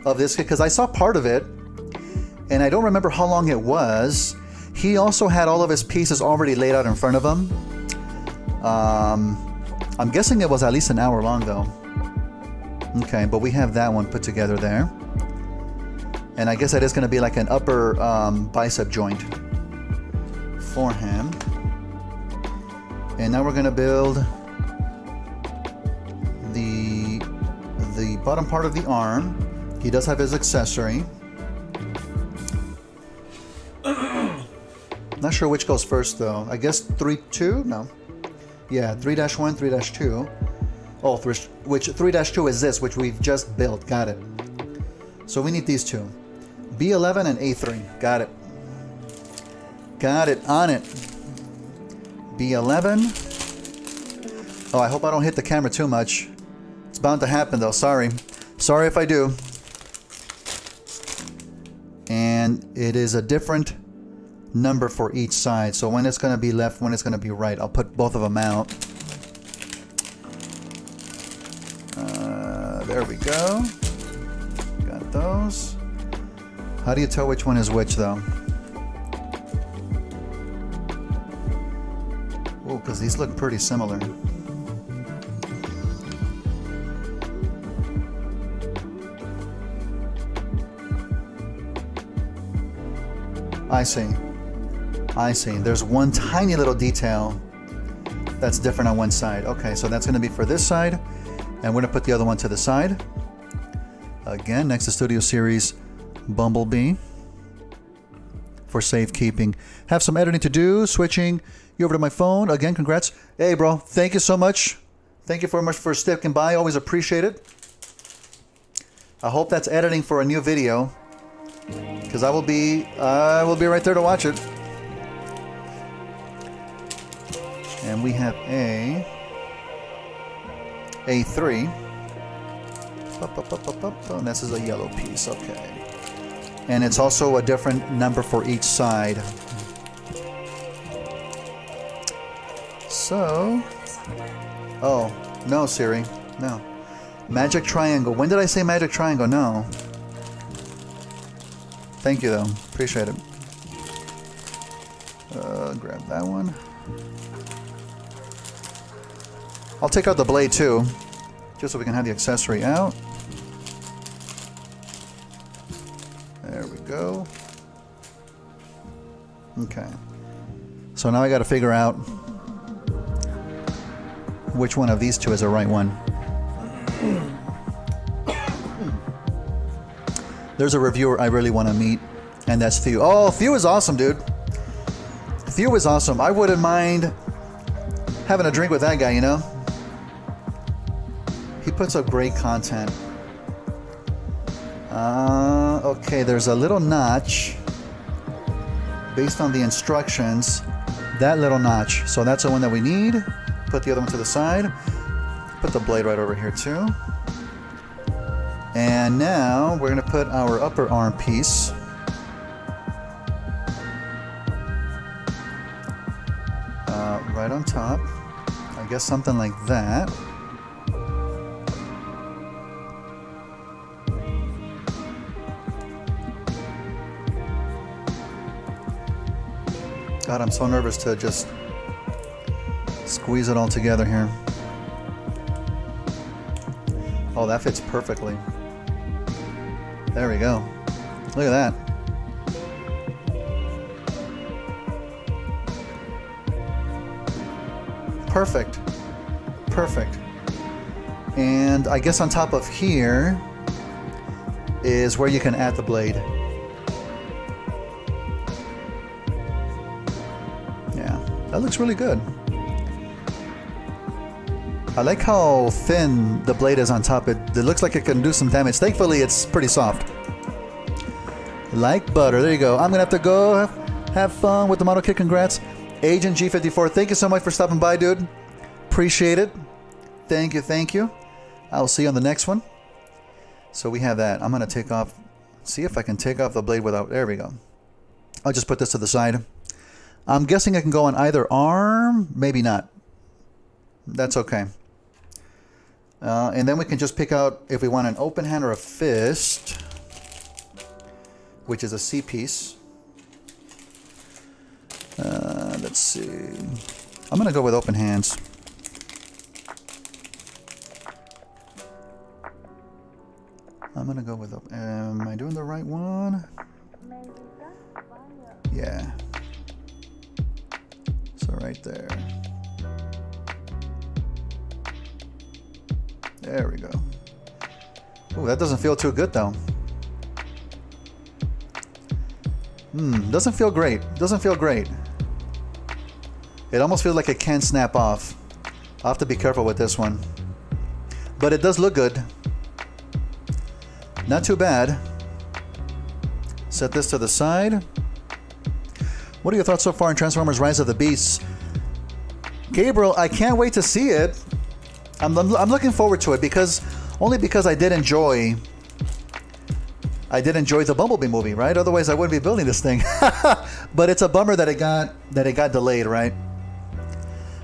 of this kit? Because I saw part of it, and I don't remember how long it was. He also had all of his pieces already laid out in front of him. I'm guessing it was at least an hour long, though. Okay, but we have that one put together there. And I guess that is going to be like an upper bicep joint for him. And now we're going to build the bottom part of the arm. He does have his accessory. Not sure which goes first, though. I guess 3-2? No. Yeah, 3-1, 3-2. Oh, which 3-2 is this, which we've just built. Got it. So we need these two. B11 and A3. Got it. Got it. On it. B11. Oh, I hope I don't hit the camera too much. It's bound to happen, though. Sorry. Sorry if I do. And it is a different number for each side. So when it's going to be left, when it's going to be right. I'll put both of them out. There we go. Got those. How do you tell which one is which, though? Oh, because these look pretty similar. I see. I see. There's one tiny little detail that's different on one side. Okay, so that's going to be for this side, and we're going to put the other one to the side. Again, next to Studio Series Bumblebee for safekeeping. Have some editing to do, switching you over to my phone. Again, congrats. Hey, bro, thank you so much. Thank you very much for sticking by. Always appreciate it. I hope that's editing for a new video, because I will be right there to watch it. And we have A3. And this is a yellow piece, okay. And it's also a different number for each side. So, oh, no, Siri, no. Magic triangle. When did I say magic triangle? No. Thank you, though. Appreciate it. Grab that one. I'll take out the blade, too, just so we can have the accessory out. There we go. Okay. So now I got to figure out which one of these two is the right one. There's a reviewer I really want to meet, and that's Thew. Oh, Thew is awesome, dude. Thew is awesome. I wouldn't mind having a drink with that guy, you know? He puts up great content. Okay, there's a little notch based on the instructions. That little notch. So that's the one that we need. Put the other one to the side. Put the blade right over here too. And now we're going to put our upper arm piece right on top. I guess something like that. God, I'm so nervous to just squeeze it all together here. Oh, that fits perfectly. There we go. Look at that. Perfect. Perfect. And I guess on top of here is where you can add the blade. Yeah, that looks really good. I like how thin the blade is on top. It looks like it can do some damage. Thankfully, it's pretty soft. Like butter. There you go. I'm going to have to go have fun with the model kit. Congrats. Agent G54, thank you so much for stopping by, dude. Appreciate it. Thank you, thank you. I'll see you on the next one. So we have that. I'm going to take off. See if I can take off the blade without... There we go. I'll just put this to the side. I'm guessing it can go on either arm. Maybe not. That's okay. And then we can just pick out if we want an open hand or a fist, which is a C piece. Let's see. I'm going to go with open hands. I'm going to go with... Am I doing the right one? Yeah. So right there. There we go. Oh, that doesn't feel too good though. Doesn't feel great. Doesn't feel great. It almost feels like it can snap off. I'll have to be careful with this one. But it does look good. Not too bad. Set this to the side. What are your thoughts so far on Transformers Rise of the Beasts? Gabriel, I can't wait to see it. I'm looking forward to it only because I did enjoy I did enjoy the Bumblebee movie, right? Otherwise, I wouldn't be building this thing. But it's a bummer that it got delayed, right?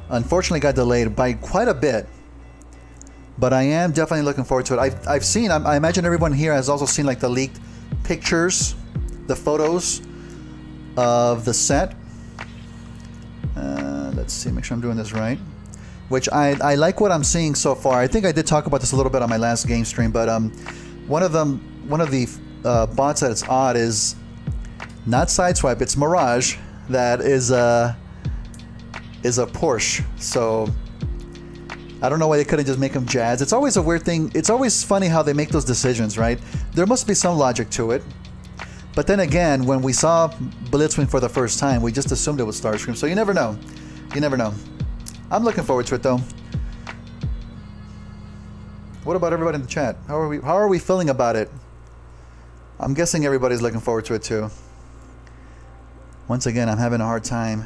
Unfortunately, got delayed by quite a bit. But I am definitely looking forward to it. I've seen. I imagine everyone here has also seen like the leaked pictures, the photos of the set. Let's see. Make sure I'm doing this right. Which I like what I'm seeing so far. I think I did talk about this a little bit on my last game stream, but one of the bots that it's odd is not Sideswipe, it's Mirage, that is a Porsche. So I don't know why they couldn't just make them Jazz. It's always a weird thing. It's always funny how they make those decisions, right? There must be some logic to it. But then again, when we saw Blitzwing for the first time, we just assumed it was Starscream. So you never know. You never know. I'm looking forward to it though. What about everybody in the chat? How are we feeling about it? I'm guessing everybody's looking forward to it too. Once again, I'm having a hard time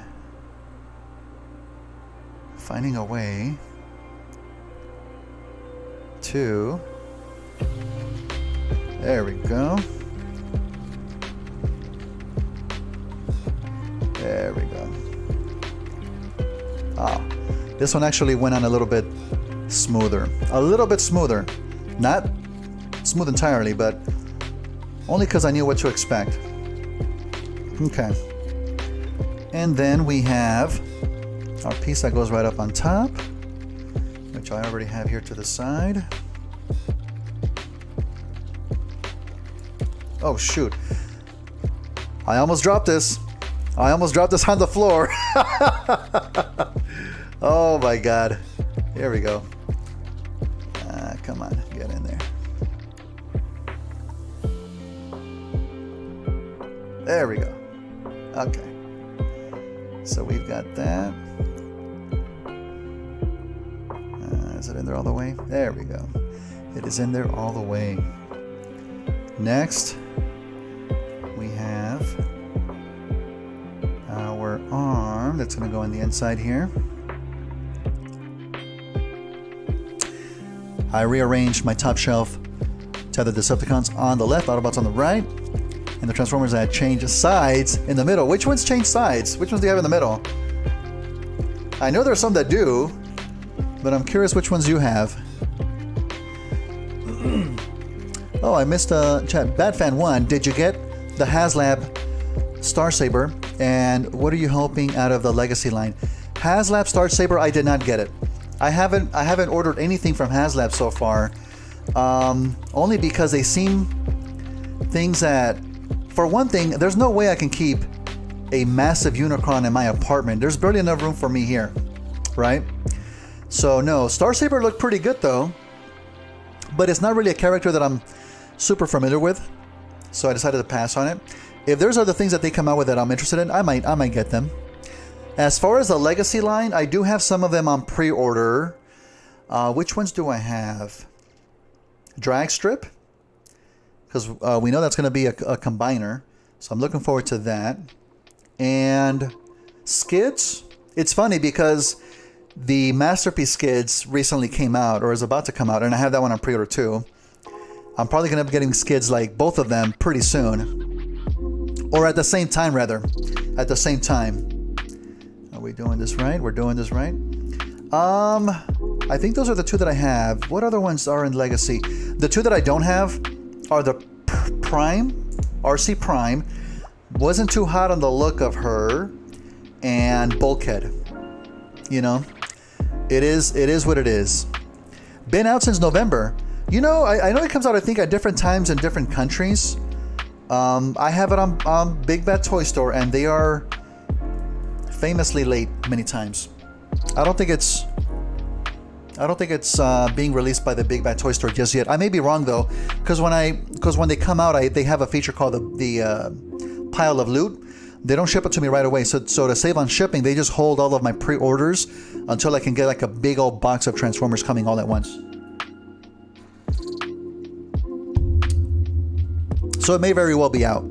finding a way to... There we go. There we go. Ah, this one actually went on a little bit smoother. A little bit smoother. Not smooth entirely, but only because I knew what to expect. Okay. And then we have our piece that goes right up on top, which I already have here to the side. Oh, shoot. I almost dropped this. I almost dropped this on the floor. Oh my God. Here we go. Come on, get in there. There we go. Okay. So we've got that. Is it in there all the way? There we go. It is in there all the way. Next, we have our arm that's going to go on the inside here. I rearranged my top shelf to have the Decepticons on the left, Autobots on the right, and the Transformers that changed sides in the middle. Which ones change sides? Which ones do you have in the middle? I know there are some that do, but I'm curious which ones you have. Oh, I missed chat. BadFan1, did you get the HasLab Star Saber? And what are you hoping out of the Legacy line? HasLab Star Saber, I did not get it. I haven't ordered anything from HasLab so far, only because they seem things that, for one thing, there's no way I can keep a massive Unicron in my apartment. There's barely enough room for me here, right? So no, Star Saber looked pretty good though, but it's not really a character that I'm super familiar with, so I decided to pass on it. If there's other things that they come out with that I'm interested in, I might get them. As far as the Legacy line, I do have some of them on pre-order. Which ones do I have? Drag Strip, because we know that's going to be a combiner, so I'm looking forward to that. And Skids. It's funny because the Masterpiece Skids recently came out, or is about to come out, and I have that one on pre-order too. I'm probably going to be getting Skids, like both of them, pretty soon. Or at the same time, rather. At the same time. Are we doing this right? We're doing this right? I think those are the two that I have. What other ones are in Legacy? The two that I don't have are the Prime, RC Prime. Wasn't too hot on the look of her, and Bulkhead. You know, it is what it is. Been out since November. You know, I know it comes out, I think, at different times in different countries. I have it on Big Bad Toy Store, and they are famously late many times. I don't think it's being released by the Big Bad Toy Store just yet. I may be wrong though, because when they come out, they have a feature called the pile of loot. They don't ship it to me right away, so to save on shipping, they just hold all of my pre-orders until I can get like a big old box of Transformers coming all at once. So it may very well be out.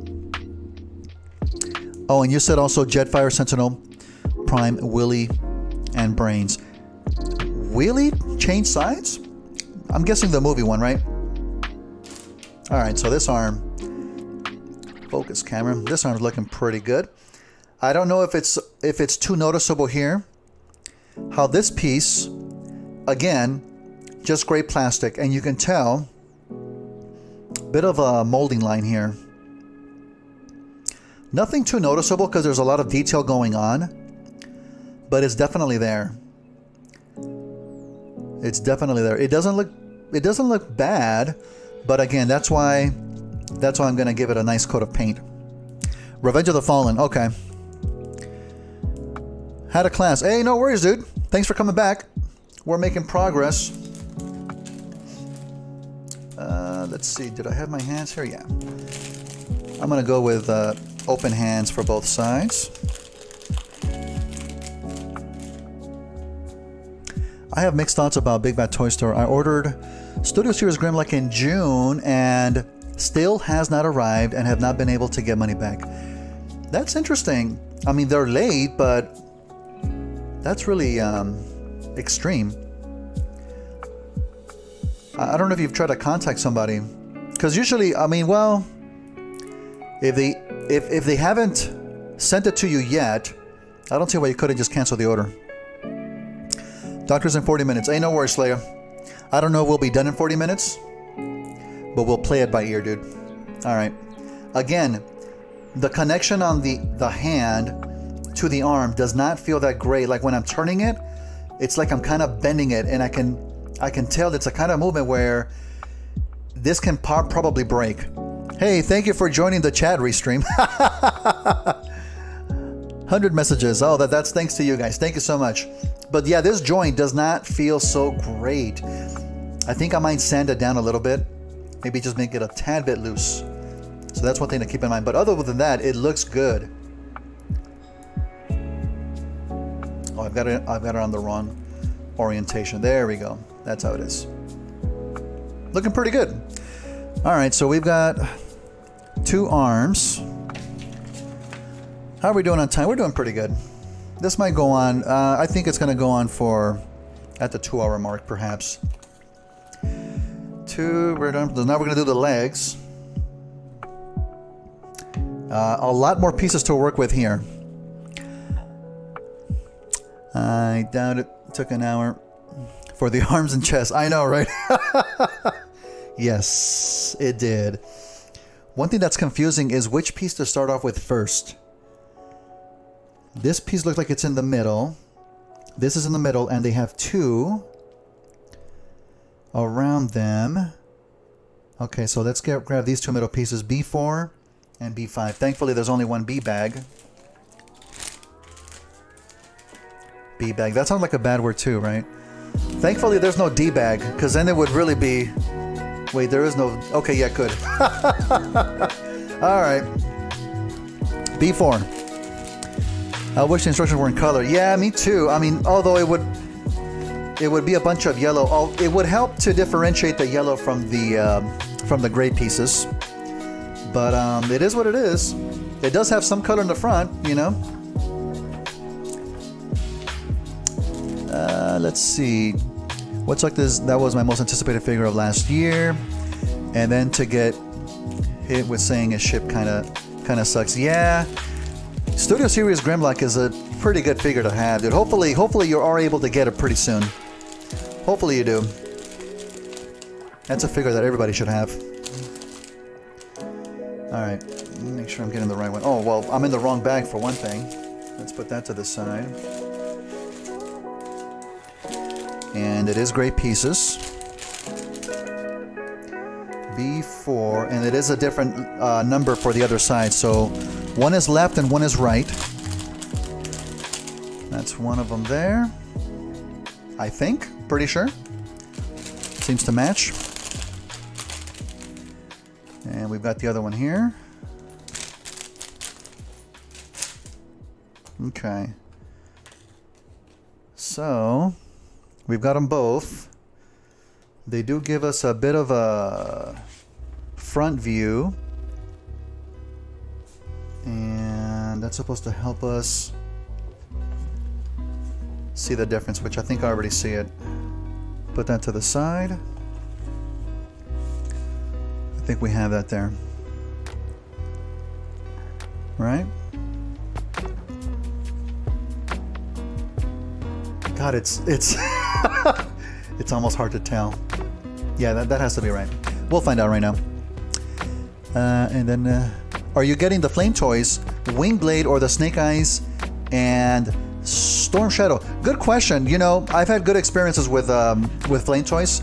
Oh, and you said also Jetfire, Sentinel, Prime, Willy, and Brains. Willy changed sides? I'm guessing the movie one, right? Alright, so this arm focus, camera. This arm's looking pretty good. I don't know if it's too noticeable here. How this piece, again, just gray plastic, and you can tell bit of a molding line here. Nothing too noticeable because there's a lot of detail going on, but it's definitely there. It's definitely there. It doesn't look bad, but again, that's why I'm gonna give it a nice coat of paint. Revenge of the Fallen. Okay. Had a class. Hey, no worries, dude. Thanks for coming back. We're making progress. Let's see. Did I have my hands here? Yeah. I'm gonna go with open hands for both sides. I have mixed thoughts about Big Bad Toy Store. I ordered Studio Series Grimlock in June and still has not arrived and have not been able to get money back. That's interesting. I mean, they're late, but that's really extreme. I don't know if you've tried to contact somebody, because usually, I mean, well, if they haven't sent it to you yet, I don't see why you couldn't just cancel the order. Doctor's in 40 minutes. Ain't no worries, Slayer. I don't know if we'll be done in 40 minutes, but we'll play it by ear, dude. All right. Again, the connection on the hand to the arm does not feel that great. Like when I'm turning it, it's like I'm kind of bending it, and I can tell it's a kind of movement where this can probably break. Hey, thank you for joining the chat restream. 100 messages. Oh, that's thanks to you guys. Thank you so much. But yeah, this joint does not feel so great. I think I might sand it down a little bit. Maybe just make it a tad bit loose. So that's one thing to keep in mind. But other than that, it looks good. Oh, I've got it on the wrong orientation. There we go. That's how it is. Looking pretty good. All right, so we've got 2 arms. How are we doing on time? We're doing pretty good. This might go on. I think it's going to go on for at the 2-hour mark, perhaps. 2. We're done. Now we're going to do the legs. A lot more pieces to work with here. I doubt it took an hour for the arms and chest. I know, right? Yes, it did. One thing that's confusing is which piece to start off with first. This piece looks like it's in the middle. This is in the middle, and they have 2 around them. Okay, so let's grab these 2 middle pieces, B4 and B5. Thankfully, there's only one B bag. B bag. That sounds like a bad word too, right? Thankfully, there's no D bag, because then it would really be... Wait, there is no... Okay, yeah, good. All right. B4. I wish the instructions were in color. Yeah, me too. I mean, although it would be a bunch of yellow. It would help to differentiate the yellow from the gray pieces. But it is what it is. It does have some color in the front, you know. Let's see. What's like this? That was my most anticipated figure of last year, and then to get hit with saying a ship kind of sucks. Yeah. Studio Series Grimlock is a pretty good figure to have, dude. Hopefully you are able to get it pretty soon. Hopefully you do. That's a figure that everybody should have. Alright, make sure I'm getting the right one. Oh, well, I'm in the wrong bag for one thing. Let's put that to the side. And it is great pieces. B4, and it is a different number for the other side, so one is left and one is right. That's one of them there. I think. Pretty sure. Seems to match. And we've got the other one here. Okay. So, we've got them both. They do give us a bit of a front view. And that's supposed to help us see the difference, which I think I already see it. Put that to the side. I think we have that there. right? God, it's it's almost hard to tell. Yeah, that has to be right. We'll find out right now. And then, are you getting the Flame Toys, Wingblade, or the Snake Eyes and Storm Shadow? Good question. You know, I've had good experiences with Flame Toys.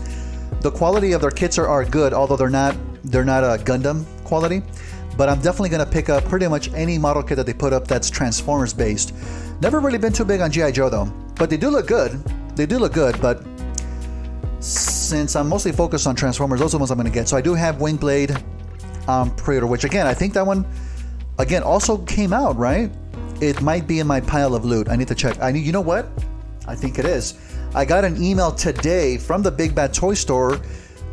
The quality of their kits are good, although they're not a Gundam quality. But I'm definitely gonna pick up pretty much any model kit that they put up that's Transformers based. Never really been too big on G.I. Joe though, but they do look good. They do look good, but since I'm mostly focused on Transformers, those are the ones I'm gonna get. So I do have Wingblade pre-order, which again, I think that one again also came out, right? It might be in my pile of loot. I need to check. You know what? I think it is. I got an email today from the Big Bad Toy Store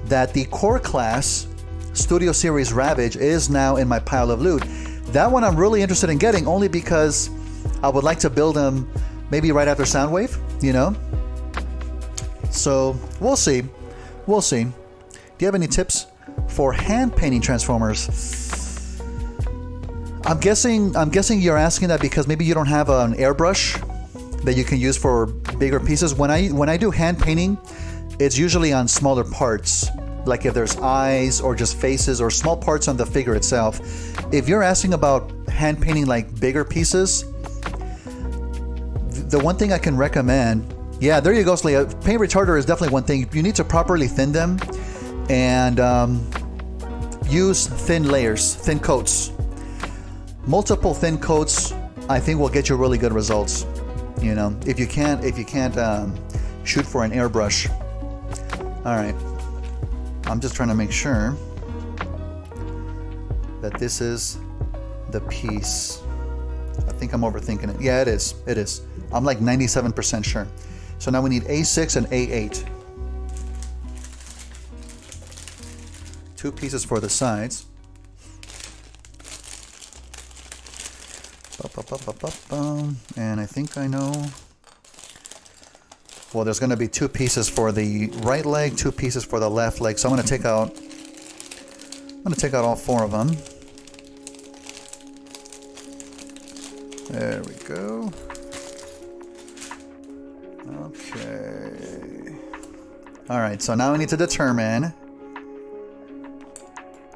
that the Core Class Studio Series Ravage is now in my pile of loot. That one I'm really interested in getting, only because I would like to build them maybe right after Soundwave, you know? So we'll see. We'll see. Do you have any tips for hand painting Transformers? I'm guessing you're asking that because maybe you don't have an airbrush that you can use for bigger pieces. When I do hand painting, it's usually on smaller parts, like if there's eyes or just faces or small parts on the figure itself. If you're asking about hand painting like bigger pieces, the one thing I can recommend, yeah, there you go, Slaya. Paint retarder is definitely one thing. You need to properly thin them and use thin layers, thin coats. Multiple thin coats, I think, will get you really good results. You know, if you can't shoot for an airbrush. All right, I'm just trying to make sure that this is the piece. I think I'm overthinking it. Yeah, it is. It is. I'm like 97% sure. So now we need A6 and A8. 2 pieces for the sides. And I think I know. Well, there's going to be 2 pieces for the right leg, 2 pieces for the left leg. So I'm going to take out all 4 of them. There we go. Okay. All right, so now we need to determine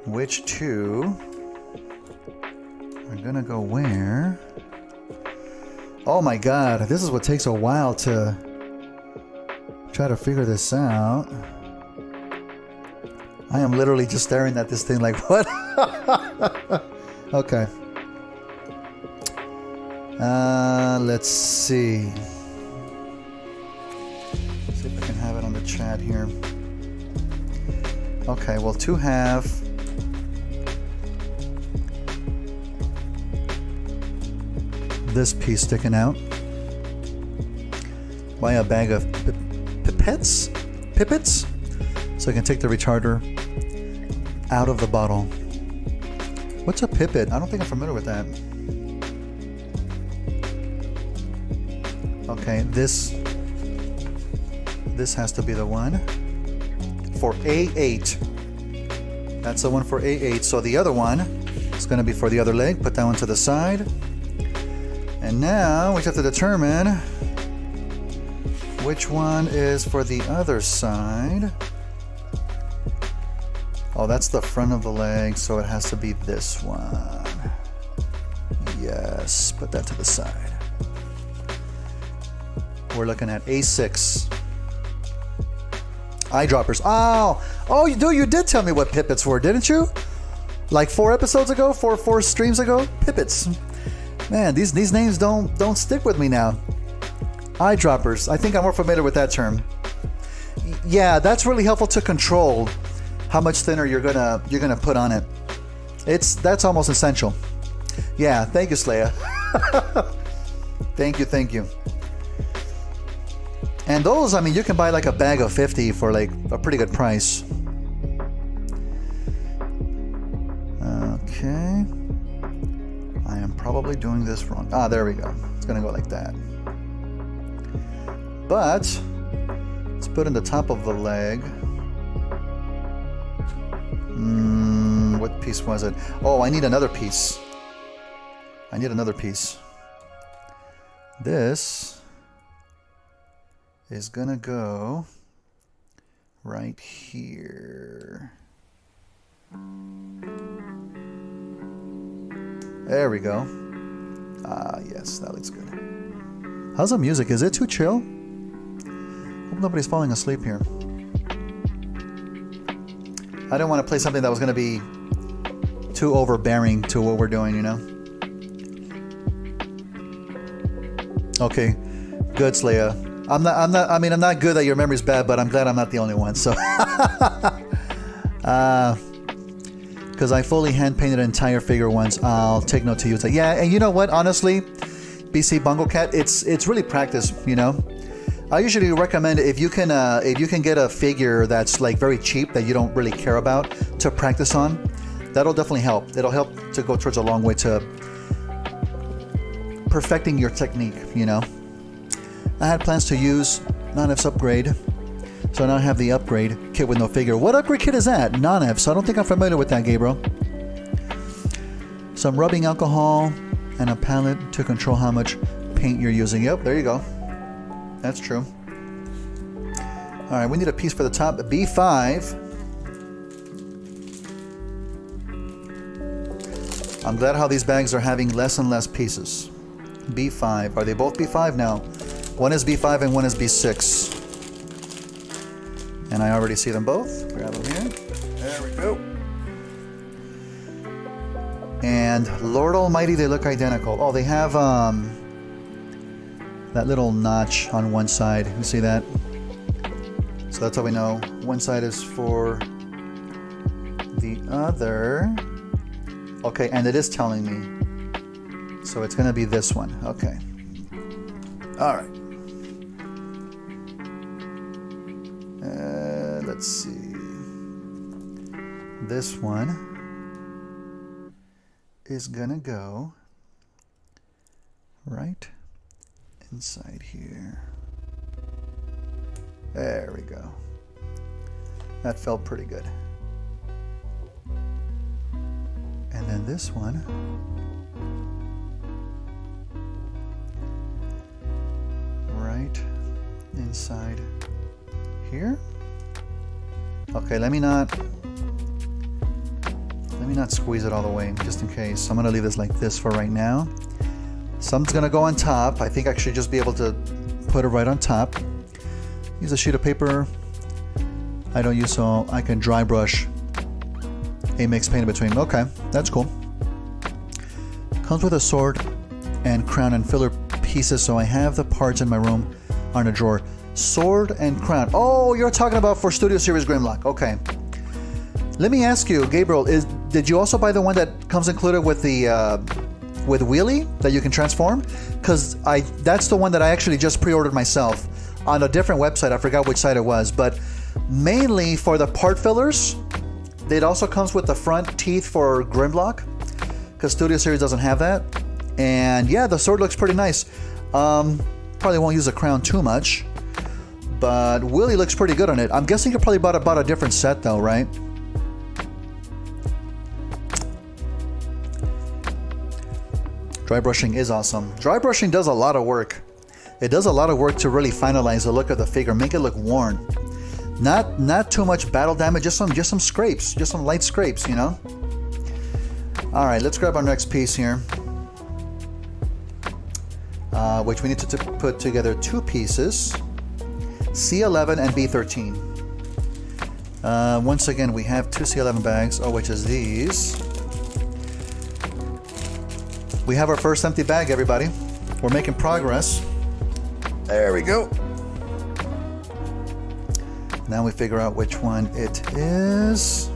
which 2 are gonna go where. Oh my god, this is what takes a while to try to figure this out. I am literally just staring at this thing like, what? Okay. Let's see. See if I can have it on the chat here. Okay, well, 2 have this piece sticking out. Buy a bag of pipettes, so I can take the retarder out of the bottle. What's a pipette? I don't think I'm familiar with that. Okay, this has to be the one for A8. That's the one for A8. So the other one is going to be for the other leg. Put that one to the side. And now we have to determine which one is for the other side. Oh, that's the front of the leg, so it has to be this one. Yes, put that to the side. We're looking at A6. Eyedroppers. Oh, you did tell me what pippets were, didn't you? Like 4 episodes ago, four streams ago? Pippets. Man, these names don't stick with me now. Eyedroppers. I think I'm more familiar with that term. Yeah, that's really helpful to control how much thinner you're gonna put on it. That's almost essential. Yeah, thank you, Slaya. Thank you. And those, I mean, you can buy like a bag of 50 for like a pretty good price. Okay. I am probably doing this wrong. There we go. It's gonna go like that. But let's put in the top of the leg. What piece was it? Oh, I need another piece. I need another piece. This is gonna go right here. There we go. Ah, yes, that looks good. How's the music? Is it too chill? Hope nobody's falling asleep here. I didn't want to play something that was going to be too overbearing to what we're doing, you know? Okay, good, Slaya. I'm not good that your memory's bad, but I'm glad I'm not the only one, so. Because I fully hand-painted an entire figure once. I'll take note to use it. Yeah, and you know what? Honestly, BC Bungle Cat, it's really practice, you know? I usually recommend if you can get a figure that's like very cheap that you don't really care about to practice on, that'll definitely help. It'll help to go towards a long way to perfecting your technique, you know? I had plans to use Non-F's upgrade, so now I have the upgrade kit with no figure. What upgrade kit is that? Non-F's. I don't think I'm familiar with that, Gabriel. Some rubbing alcohol and a palette to control how much paint you're using. Yep, there you go. That's true. All right, we need a piece for the top. B5. I'm glad how these bags are having less and less pieces. B5. Are they both B5 now? One is B5 and one is B6. And I already see them both. Grab them here. There we go. And Lord Almighty, they look identical. Oh, they have that little notch on one side. You see that? So that's how we know. One side is for the other. Okay, and it is telling me. So it's going to be this one. Okay. All right. Let's see. This one is gonna go right inside here. There we go. That felt pretty good. And then this one right inside here. Okay, let me not squeeze it all the way, just in case. I'm gonna leave this like this for right now. Some's gonna go on top. I think I should just be able to put it right on top. Use a sheet of paper. I don't use, so I can dry brush a mixed paint in between. Okay, that's cool. Comes with a sword and crown and filler pieces, so I have the parts in my room on a drawer. Sword and crown. Oh, you're talking about for Studio Series Grimlock. Okay. Let me ask you, Gabriel, did you also buy the one that comes included with the with wheelie that you can transform? Because that's the one that I actually just pre-ordered myself on a different website. I forgot which site it was, but mainly for the part fillers. It also comes with the front teeth for Grimlock, because Studio Series doesn't have that. And yeah, the sword looks pretty nice. Probably won't use the crown too much, but Willie looks pretty good on it. I'm guessing you probably bought a different set though, right? Dry brushing is awesome. Dry brushing does a lot of work. It does a lot of work to really finalize the look of the figure, make it look worn. Not too much battle damage, just some scrapes, just some light scrapes, you know? All right, let's grab our next piece here. Which we need to put together two pieces, C11 and B13. Once again, we have two C11 bags, which is these. We have our first empty bag, everybody. We're making progress. There we go. Now we figure out which one it is.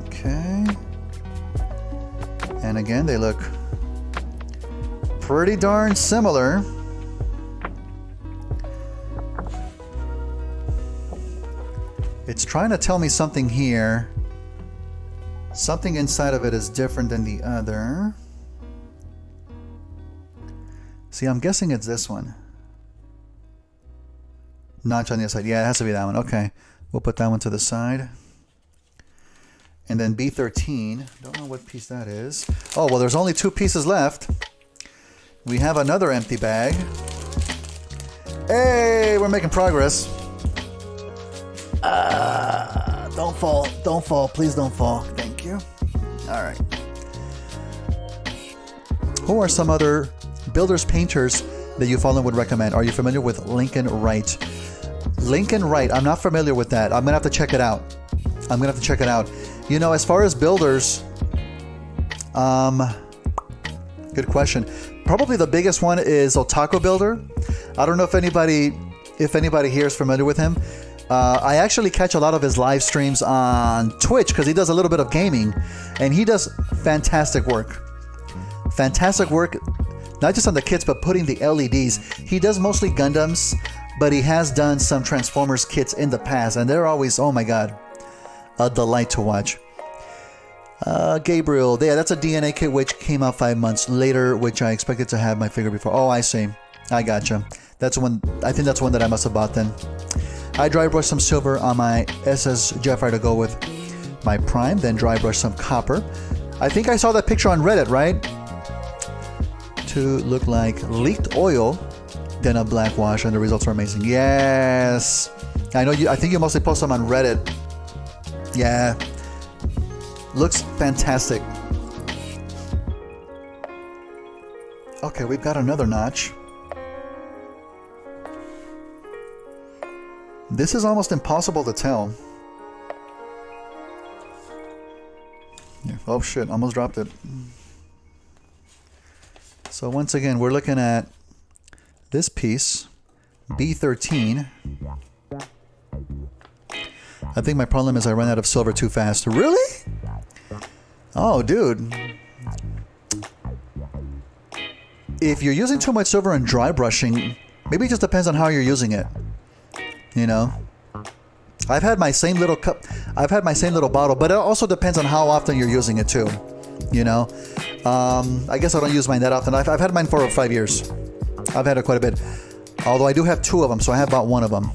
Okay. And again, they look pretty darn similar. It's trying to tell me something here. Something inside of it is different than the other. See, I'm guessing it's this one. Notch on the other side. Yeah, it has to be that one. Okay. We'll put that one to the side. And then B13. Don't know what piece that is. Oh, well, there's only 2 pieces left. We have another empty bag. Hey, we're making progress. Don't fall. Don't fall. Please don't fall. Thank you. All right. Who are some other builders, painters that you follow and would recommend? Are you familiar with Lincoln Wright? Lincoln Wright. I'm not familiar with that. I'm going to have to check it out. You know, as far as builders, good question. Probably the biggest one is Otaku Builder. I don't know if anybody here is familiar with him. I actually catch a lot of his live streams on Twitch because he does a little bit of gaming, and he does fantastic work. Fantastic work, not just on the kits, but putting the LEDs. He does mostly Gundams, but he has done some Transformers kits in the past, and they're always, oh my god, a delight to watch. Gabriel, yeah, that's a DNA kit which came out 5 months later, which I expected to have my figure before. Oh, I see. I gotcha. That's one. I think that's one that I must have bought then. I dry brush some silver on my SS Jetfire to go with my Prime, then dry brush some copper. I think I saw that picture on Reddit, right? To look like leaked oil, then a black wash, and the results are amazing. Yes, I know you. I think you mostly post them on Reddit. Yeah, looks fantastic. Okay, we've got another notch. This is almost impossible to tell. Yeah. Oh shit, almost dropped it. So once again, we're looking at this piece, B13. I think my problem is I run out of silver too fast. Really? Oh, dude. If you're using too much silver and dry brushing, maybe it just depends on how you're using it. You know, I've had my same little cup. I've had my same little bottle, but it also depends on how often you're using it too. You know, I guess I don't use mine that often. I've had mine for 5 years. I've had it quite a bit. Although I do have 2 of them, so I have bought 1 of them.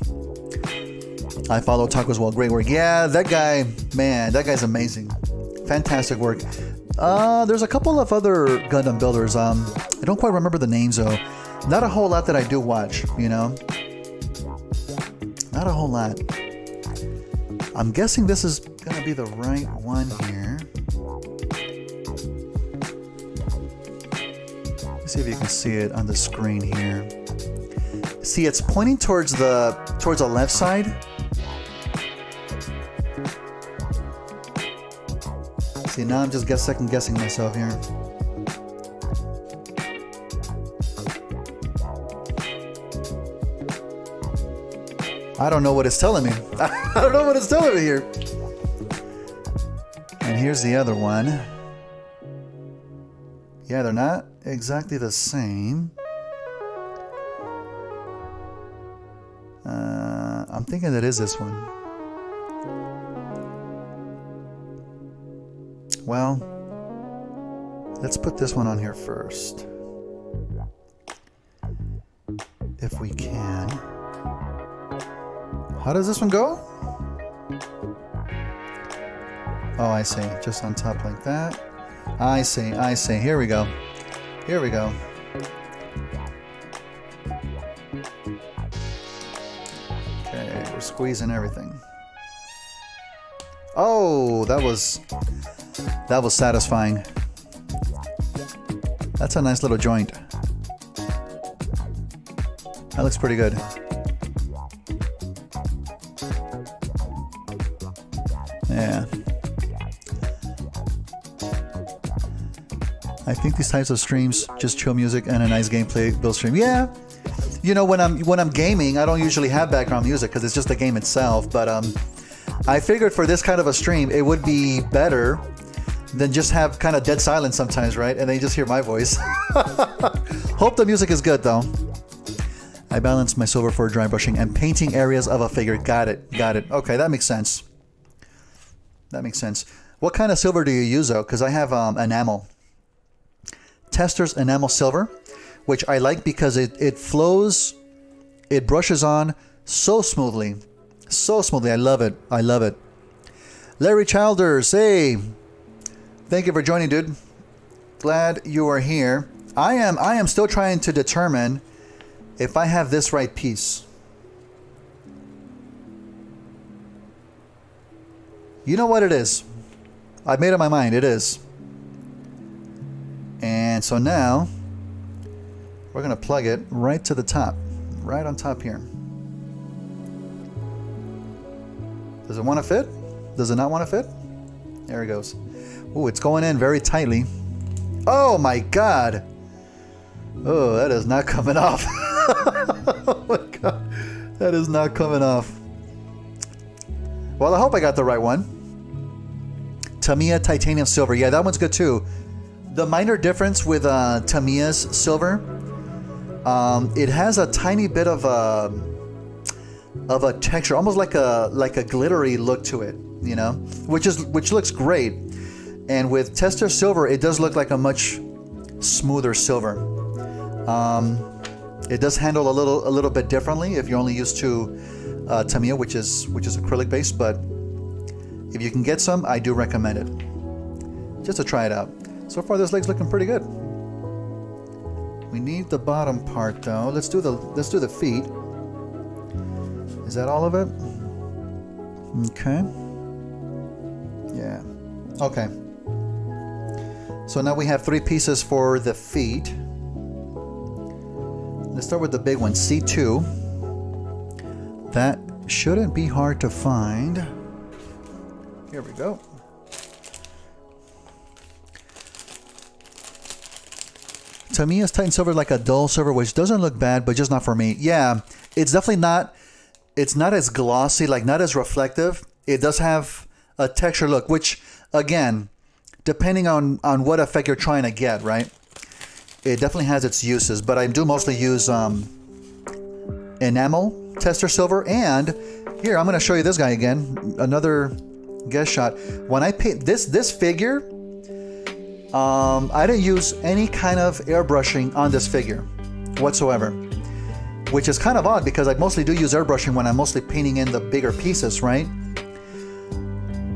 I follow Taco as well. Great work. Yeah, that guy, man, that guy's amazing. Fantastic work. There's a couple of other Gundam builders. I don't quite remember the names though. Not a whole lot that I do watch, you know. Not a whole lot. I'm guessing this is gonna be the right one here. Let's see if you can see it on the screen here. See, it's pointing towards the left side. See, now I'm just second guessing myself here. I don't know what it's telling me. I don't know what it's telling me here. And here's the other one. Yeah, they're not exactly the same. I'm thinking that is this one. Well, let's put this one on here first. If we can. How does this one go? Oh, I see. Just on top like that. I see. I see. Here we go. Here we go. Okay, we're squeezing everything. Oh, that was satisfying. That's a nice little joint. That looks pretty good. Yeah. I think these types of streams, just chill music and a nice gameplay build stream. Yeah. You know, when I'm gaming, I don't usually have background music because it's just the game itself. But I figured for this kind of a stream, it would be better than just have kind of dead silence sometimes, right? And then you just hear my voice. Hope the music is good though. I balance my silver for dry brushing and painting areas of a figure. Got it. Got it. Okay, that makes sense. That makes sense. What kind of silver do you use though? Because I have enamel. Tester's enamel silver, which I like because it flows, it brushes on so smoothly. So smoothly. I love it. I love it. Larry Childers, hey. Thank you for joining, dude. Glad you are here. I am still trying to determine if I have this right piece. You know what it is. I've made up my mind. It is. And so now we're going to plug it right to the top. Right on top here. Does it want to fit? Does it not want to fit? There it goes. Ooh, it's going in very tightly. Oh my God. Oh, that is not coming off. Oh my God. That is not coming off. Well, I hope I got the right one. Tamiya Titanium Silver. Yeah, that one's good too. The minor difference with Tamiya's silver, it has a tiny bit of a texture, almost like a glittery look to it, you know, which looks great. And with Tester Silver, it does look like a much smoother silver. It does handle a little bit differently if you're only used to Tamiya, which is acrylic based. But if you can get some, I do recommend it, just to try it out. So far, this leg's looking pretty good. We need the bottom part though. Let's do the feet. Is that all of it? Okay. Yeah. Okay. So now we have 3 pieces for the feet. Let's start with the big one, C2. That shouldn't be hard to find. Here we go. Tamiya's Titan Silver, like a dull silver, which doesn't look bad, but just not for me. Yeah, it's definitely not. It's not as glossy, like not as reflective. It does have a texture look, which again, depending on what effect you're trying to get, right? It definitely has its uses, but I do mostly use enamel Tester Silver. And here, I'm going to show you this guy again. Another guest shot. When I paint this figure, I didn't use any kind of airbrushing on this figure whatsoever, which is kind of odd because I mostly do use airbrushing when I'm mostly painting in the bigger pieces, right?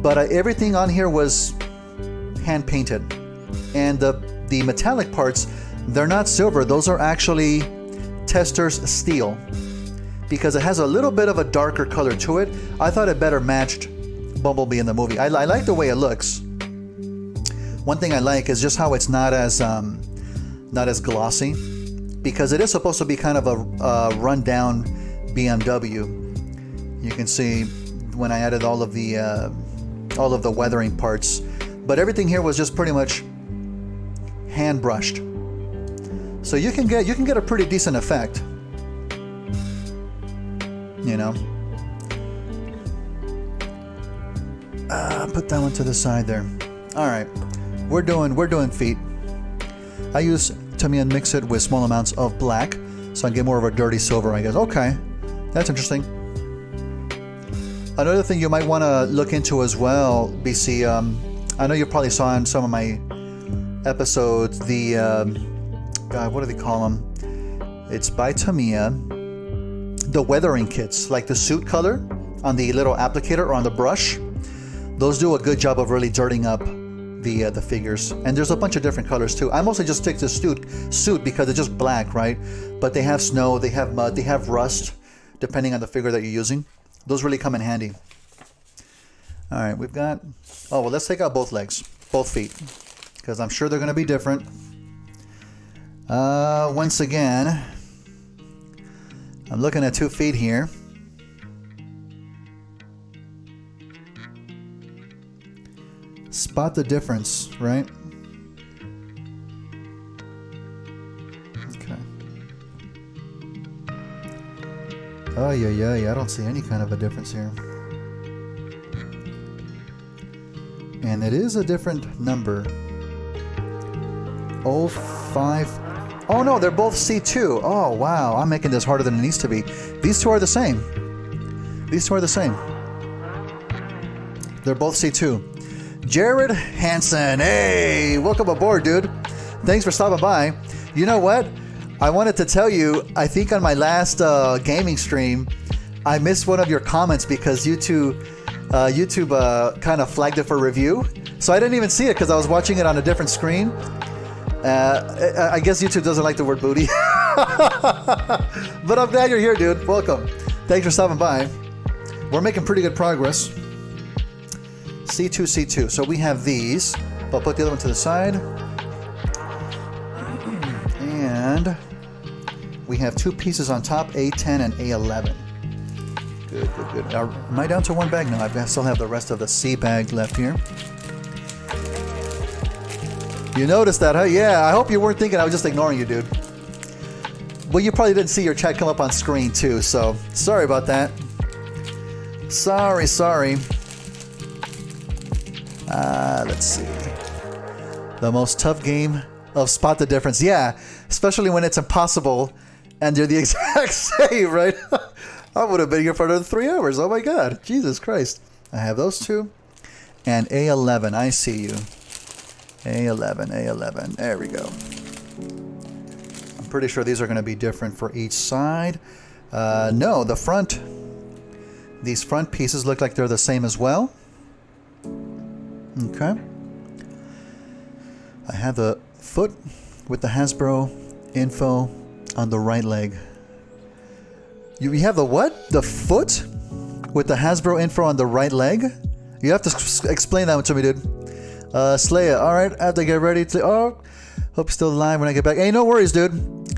But everything on here was hand painted, and the metallic parts, they're not silver. Those are actually Tester's steel, because it has a little bit of a darker color to it. I thought it better matched Bumblebee in the movie. I like the way it looks. One thing I like is just how it's not as glossy, because it is supposed to be kind of a run-down BMW. You can see when I added all of the weathering parts, but everything here was just pretty much hand brushed. So you can get a pretty decent effect, you know. Put that one to the side there. All right, we're doing feet. I use Tamiya and mix it with small amounts of black, so I get more of a dirty silver, I guess. Okay, that's interesting. Another thing you might want to look into as well, BC. I know you probably saw in some of my episodes the God, what do they call them? It's by Tamiya. The weathering kits, like the suit color on the little applicator or on the brush, those do a good job of really dirtying up the figures. And there's a bunch of different colors too. I mostly just stick to suit because it's just black, right? But they have snow, they have mud, they have rust, depending on the figure that you're using. Those really come in handy. All right, we've got... Oh, well, let's take out both legs, both feet, because I'm sure they're going to be different. Once again, I'm looking at 2 feet here. Spot the difference, right? Okay. Oh, yeah, I don't see any kind of a difference here. And it is a different number. 05. Oh no, they're both C2. Oh wow, I'm making this harder than it needs to be. These two are the same. These two are the same. They're both C2. Jared Hansen, hey, welcome aboard, dude. Thanks for stopping by. You know what? I wanted to tell you, I think on my last gaming stream, I missed one of your comments because you two YouTube kind of flagged it for review. So I didn't even see it because I was watching it on a different screen. I guess YouTube doesn't like the word booty. But I'm glad you're here, dude. Welcome. Thanks for stopping by. We're making pretty good progress. C2, C2. So we have these. I'll put the other one to the side. And we have two pieces on top, A10 and A11. Good, good, good. Now, am I down to one bag? No, I still have the rest of the C bag left here. You noticed that, huh? Yeah, I hope you weren't thinking I was just ignoring you, dude. Well, you probably didn't see your chat come up on screen, too, so sorry about that. Sorry. Let's see. The most tough game of Spot the Difference. Yeah, especially when it's impossible and they're the exact same, right? I would have been here for another 3 hours. Oh my God. Jesus Christ. I have those two. And A11. I see you. A11. There we go. I'm pretty sure these are going to be different for each side. No, the front. These front pieces look like they're the same as well. Okay. I have the foot with the Hasbro info on the right leg. You have the what? The foot with the Hasbro info on the right leg? You have to explain that one to me, dude. Slaya, alright, I have to get ready to... Oh, hope you're still alive when I get back. Hey, no worries, dude.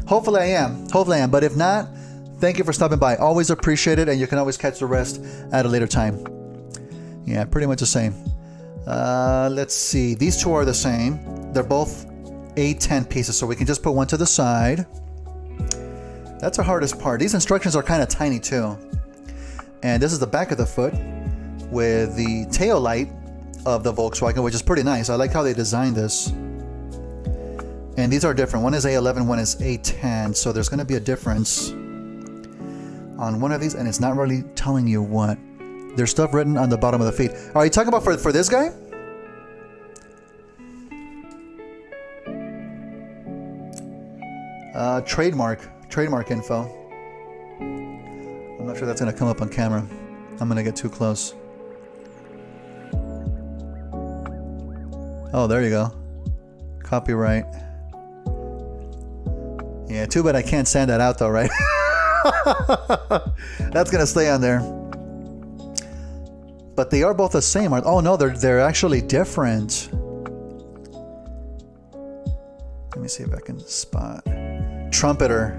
Hopefully I am. But if not, thank you for stopping by. Always appreciate it, and you can always catch the rest at a later time. Yeah, pretty much the same. Let's see. These two are the same. They're both A10 pieces, so we can just put one to the side. That's the hardest part. These instructions are kind of tiny too. And this is the back of the foot with the tail light of the Volkswagen, which is pretty nice. I like how they designed this. And these are different. One is A11, one is A10. So there's going to be a difference on one of these, and it's not really telling you what. There's stuff written on the bottom of the feet. Are you talking about for this guy? Trademark info. I'm not sure that's going to come up on camera. I'm going to get too close. Oh, there you go. Copyright. Yeah, too bad I can't send that out though, right? That's going to stay on there. But they are both the same. Oh no, they're actually different. Let me see if I can spot. Trumpeter,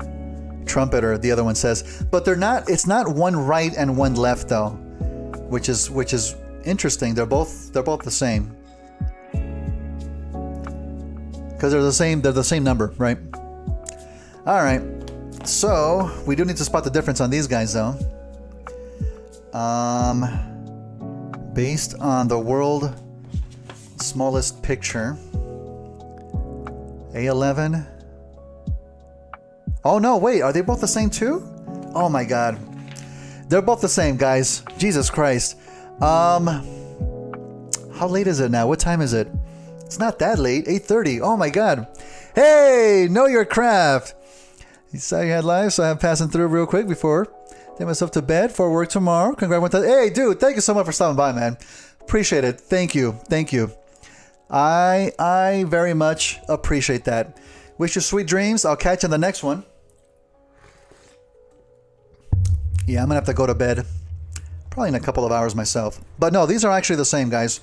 the other one says. But they're not, it's not one right and one left though. Which is interesting. They're both the same. Because they're the same number, right? Alright. So we do need to spot the difference on these guys though. Based on the world smallest picture, A11. Oh no, wait, are they both the same too? Oh my God. They're both the same, guys. Jesus Christ. How late is it now? What time is it? It's not that late. 8:30. Oh my God. Hey, know your craft. You saw you had live, so I'm passing through real quick before take myself to bed for work tomorrow. Congrats. Hey, dude, thank you so much for stopping by, man. Appreciate it. Thank you. I very much appreciate that. Wish you sweet dreams. I'll catch you in the next one. Yeah, I'm gonna have to go to bed probably in a couple of hours myself. But no, these are actually the same, guys.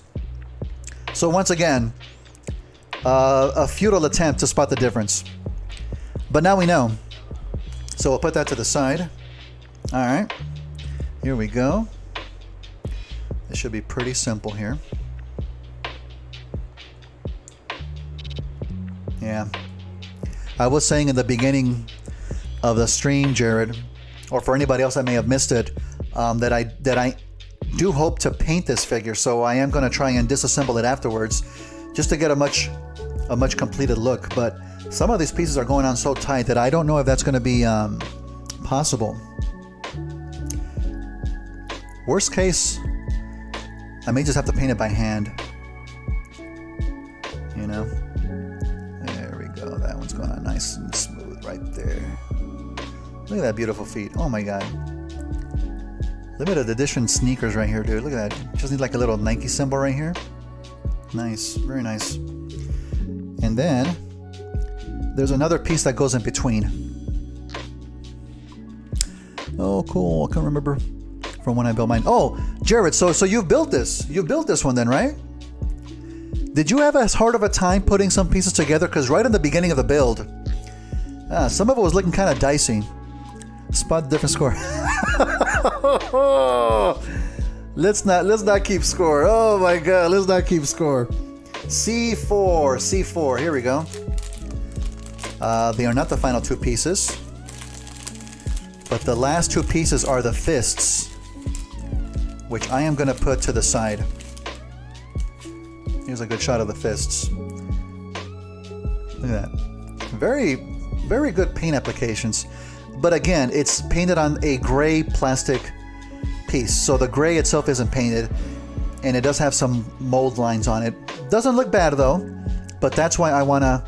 So once again, a futile attempt to spot the difference. But now we know. So we'll put that to the side. All right, here we go. It should be pretty simple here. Yeah. I was saying in the beginning of the stream, Jared, or for anybody else that may have missed it, that I do hope to paint this figure. So I am going to try and disassemble it afterwards, just to get a much completed look. But some of these pieces are going on so tight that I don't know if that's going to be possible. Worst case, I may just have to paint it by hand. You know? There we go. That one's going on nice and smooth right there. Look at that beautiful feet. Oh my God. Limited edition sneakers right here, dude. Look at that. Just need like a little Nike symbol right here. Nice. Very nice. And then there's another piece that goes in between. Oh, cool. I can't remember from when I built mine. Oh, Jared, so you've built this. You built this one then, right? Did you have as hard of a time putting some pieces together? Because right in the beginning of the build, some of it was looking kind of dicey. Spot different score. Let's not keep score. Oh my god, let's not keep score. C4. Here we go. They are not the final two pieces, but the last two pieces are the fists, which I am going to put to the side. Here's a good shot of the fists. Look at that. Very, very good paint applications. But again, it's painted on a gray plastic piece. So the gray itself isn't painted, and it does have some mold lines on it. Doesn't look bad though, but that's why I want to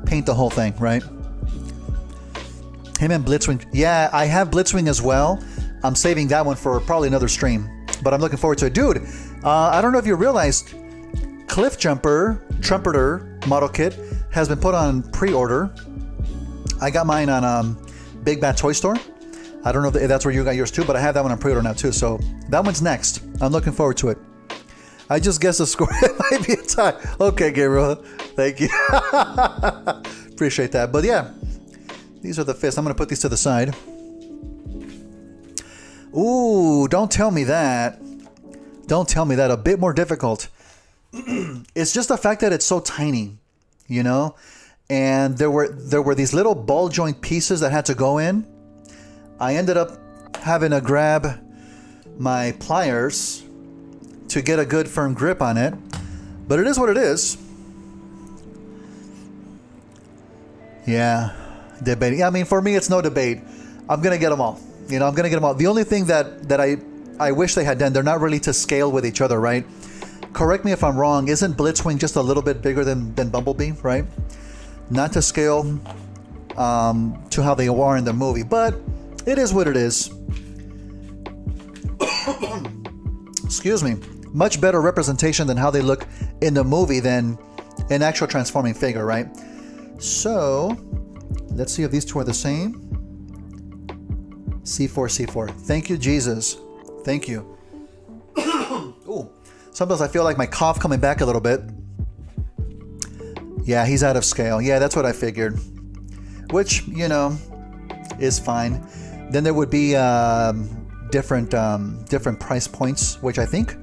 paint the whole thing, right? Him and Blitzwing. Yeah, I have Blitzwing as well. I'm saving that one for probably another stream, but I'm looking forward to it. Dude, I don't know if you realized, Cliff Jumper Trumpeter model kit has been put on pre-order. I got mine on Big Bad Toy Store. I don't know if that's where you got yours too, but I have that one on pre-order now too. So that one's next. I'm looking forward to it. I just guessed the score. It might be a tie. Okay, Gabriel. Thank you. Appreciate that. But yeah, these are the fists. I'm going to put these to the side. Ooh, don't tell me that. Don't tell me that. A bit more difficult. It's just the fact that it's so tiny, you know? And there were these little ball joint pieces that had to go in. I ended up having to grab my pliers to get a good firm grip on it. But it is what it is. Yeah, debating. I mean, for me, it's no debate. I'm going to get them all. You know, I'm going to get them all. The only thing that I wish they had done, they're not really to scale with each other, right? Correct me if I'm wrong. Isn't Blitzwing just a little bit bigger than Bumblebee, right? Not to scale to how they are in the movie, but it is what it is. Excuse me. Much better representation than how they look in the movie than an actual transforming figure, right? So, let's see if these two are the same. C4. Thank you, Jesus. Thank you. Ooh. Sometimes I feel like my cough coming back a little bit. Yeah, he's out of scale. Yeah, that's what I figured. Which, you know, is fine. Then there would be different price points, which I think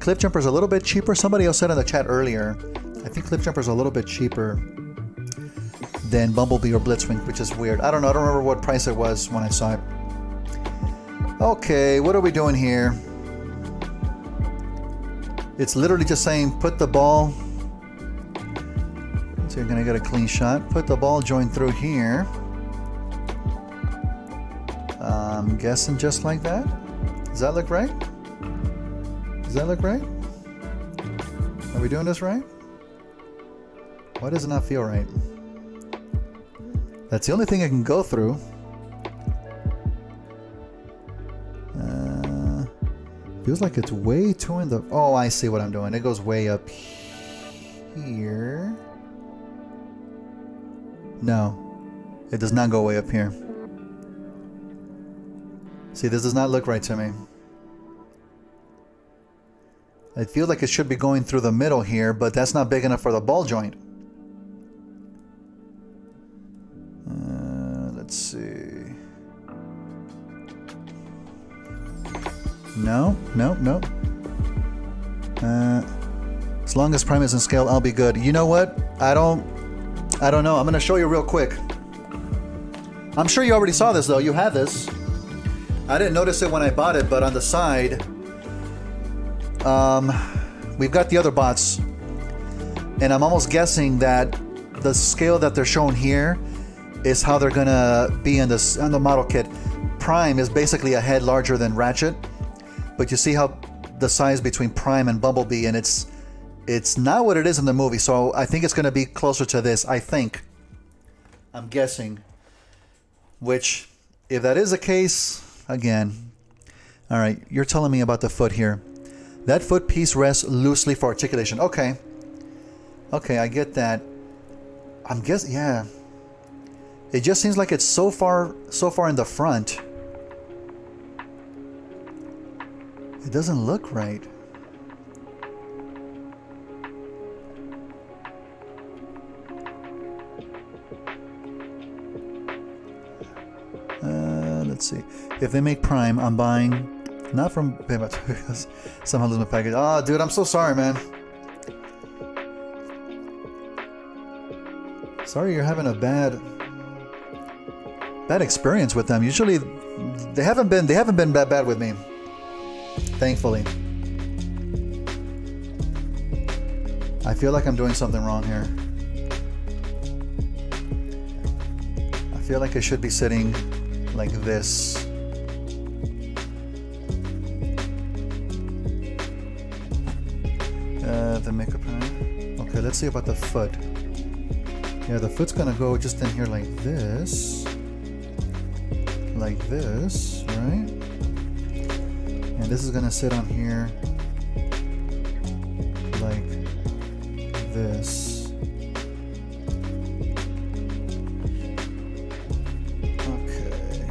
Cliff Jumper's a little bit cheaper. Somebody else said in the chat earlier, I think Cliff Jumper's a little bit cheaper than Bumblebee or Blitzwing, which is weird. I don't know. I don't remember what price it was when I saw it. Okay, what are we doing here? It's literally just saying put the ball. So you're going to get a clean shot. Put the ball joint through here. I'm guessing just like that. Does that look right? Does that look right? Are we doing this right? Why does it not feel right? That's the only thing I can go through. Feels like it's way too in the... Oh, I see what I'm doing. It goes way up here. No, it does not go way up here. See, this does not look right to me. I feel like it should be going through the middle here, but that's not big enough for the ball joint. Let's see. No. As long as Prime is in scale, I'll be good. You know what? I don't know. I'm going to show you real quick. I'm sure you already saw this, though. You have this. I didn't notice it when I bought it, but on the side, we've got the other bots. And I'm almost guessing that the scale that they're shown here is how they're going to be on the model kit. Prime is basically a head larger than Ratchet. But you see how the size between Prime and Bumblebee, and it's not what it is in the movie. So I think it's going to be closer to this. I think. I'm guessing. Which, if that is the case, again, All right, you're telling me about the foot here. That foot piece rests loosely for articulation. Okay. Okay, I get that. I'm guessing, yeah. It just seems like it's so far in the front. It doesn't look right. Let's see. If they make Prime, I'm buying. Not from because somehow lose my package. Oh, dude, I'm so sorry, man. Sorry you're having a bad experience with them. Usually, they haven't been that bad with me. Thankfully. I feel like I'm doing something wrong here. I feel like I should be sitting like this. The makeup. Okay, let's see about the foot. Yeah, the foot's gonna go just in here like this. Like this, right? And this is gonna sit on here like this. Okay.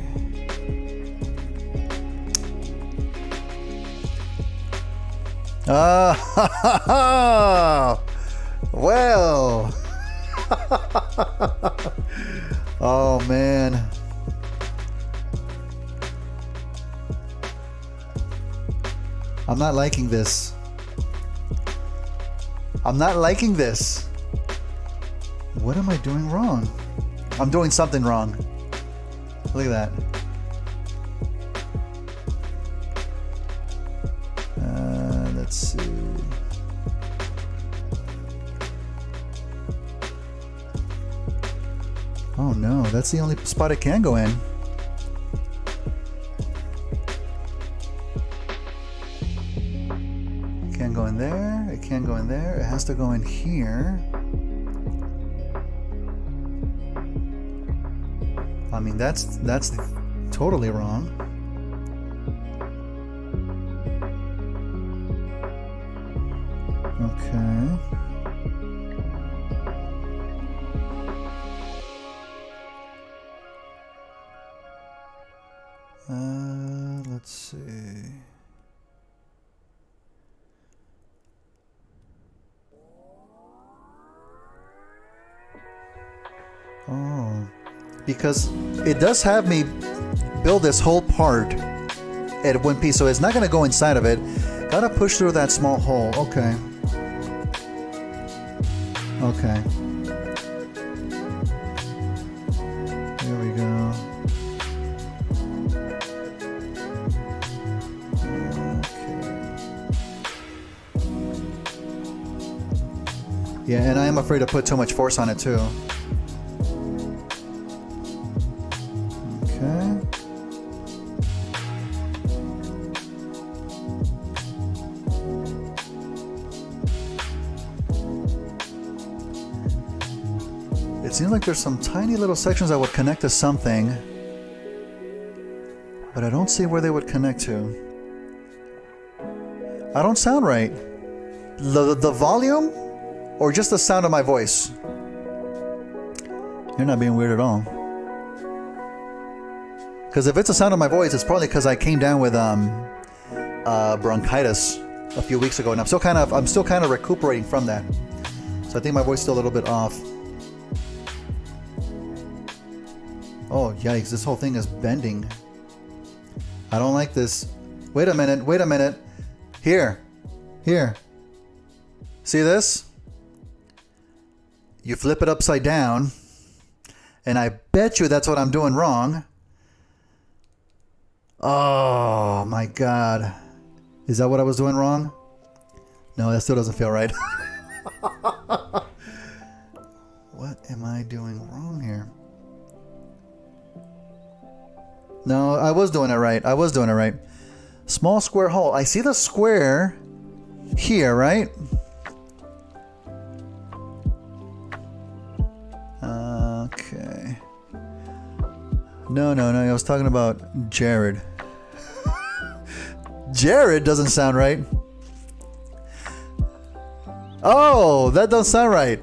Ah, well. Oh man. I'm not liking this. I'm not liking this. What am I doing wrong? I'm doing something wrong. Look at that. Let's see. Oh no, that's the only spot it can go in. It can't go in there. It can't go in there. It has to go in here. I mean, that's totally wrong. Okay. Let's see. Oh, because it does have me build this whole part at one piece, so it's not going to go inside of it. Gotta push through that small hole. Okay. Okay. There we go. Yeah, and I am afraid to put too much force on it too. Okay. It seems like there's some tiny little sections that would connect to something, but I don't see where they would connect to. I don't sound right. The volume? Or just the sound of my voice? You're not being weird at all. Because if it's the sound of my voice, it's probably because I came down with bronchitis a few weeks ago, and I'm still kind of recuperating from that. So I think my voice is still a little bit off. Oh yikes! This whole thing is bending. I don't like this. Wait a minute. Wait a minute. Here. See this? You flip it upside down, and I bet you that's what I'm doing wrong. Oh my God. Is that what I was doing wrong? No, that still doesn't feel right. What am I doing wrong here? No, I was doing it right. Small square hole. I see the square here, right? Okay. No. I was talking about Jared. Jared doesn't sound right. Oh, that don't sound right.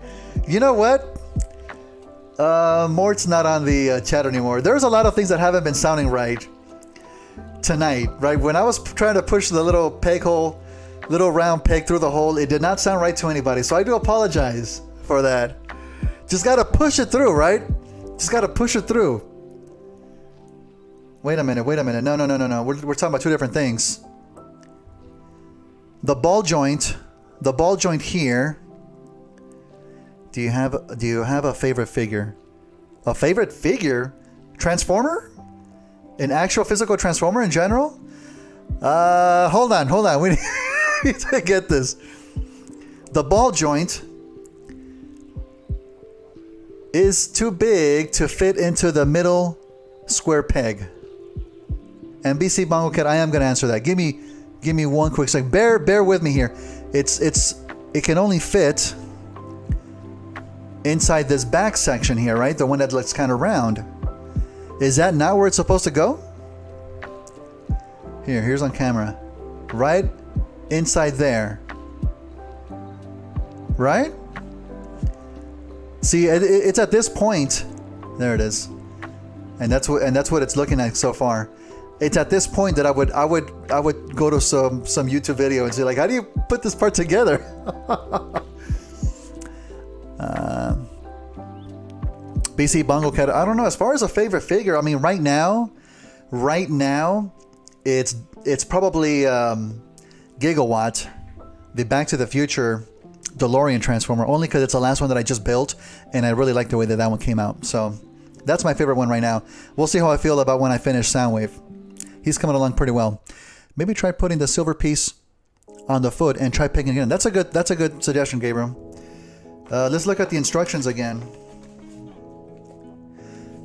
You know what? Mort's not on the chat anymore. There's a lot of things that haven't been sounding right tonight, right? When I was trying to push the little peg hole, little round peg through the hole, it did not sound right to anybody. So I do apologize for that. Just got to push it through, right? Just got to push it through. Wait a minute. No. We're talking about two different things. The ball joint here. Do you have a favorite figure? A favorite figure? Transformer? An actual physical transformer in general? Hold on. We need to get this. The ball joint is too big to fit into the middle square peg. And BC Bongo Cat, I am going to answer that. Give me one quick second. Bear with me here. It can only fit inside this back section here, right? The one that looks kind of round. Is that not where it's supposed to go? Here's on camera. Right inside there. Right? See, it's at this point. There it is. And that's what it's looking like so far. It's at this point that I would go to some YouTube video and say, like, how do you put this part together? BC Bongo Cat, I don't know. As far as a favorite figure, I mean, right now, it's probably Gigawatt, the Back to the Future DeLorean Transformer, only because it's the last one that I just built, and I really like the way that one came out. So that's my favorite one right now. We'll see how I feel about when I finish Soundwave. He's coming along pretty well. Maybe try putting the silver piece on the foot and try picking it in. That's a good suggestion, Gabriel. Let's look at the instructions again.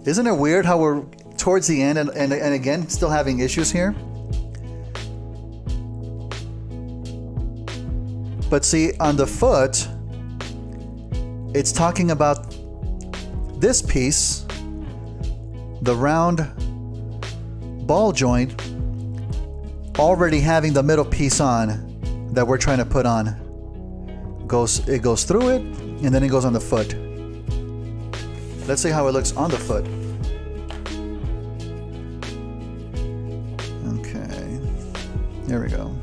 Isn't it weird how we're towards the end and again still having issues here? But see, on the foot, it's talking about this piece, the round ball joint, already having the middle piece on that we're trying to put on. It goes through it, and then it goes on the foot. Let's see how it looks on the foot. Okay, there we go.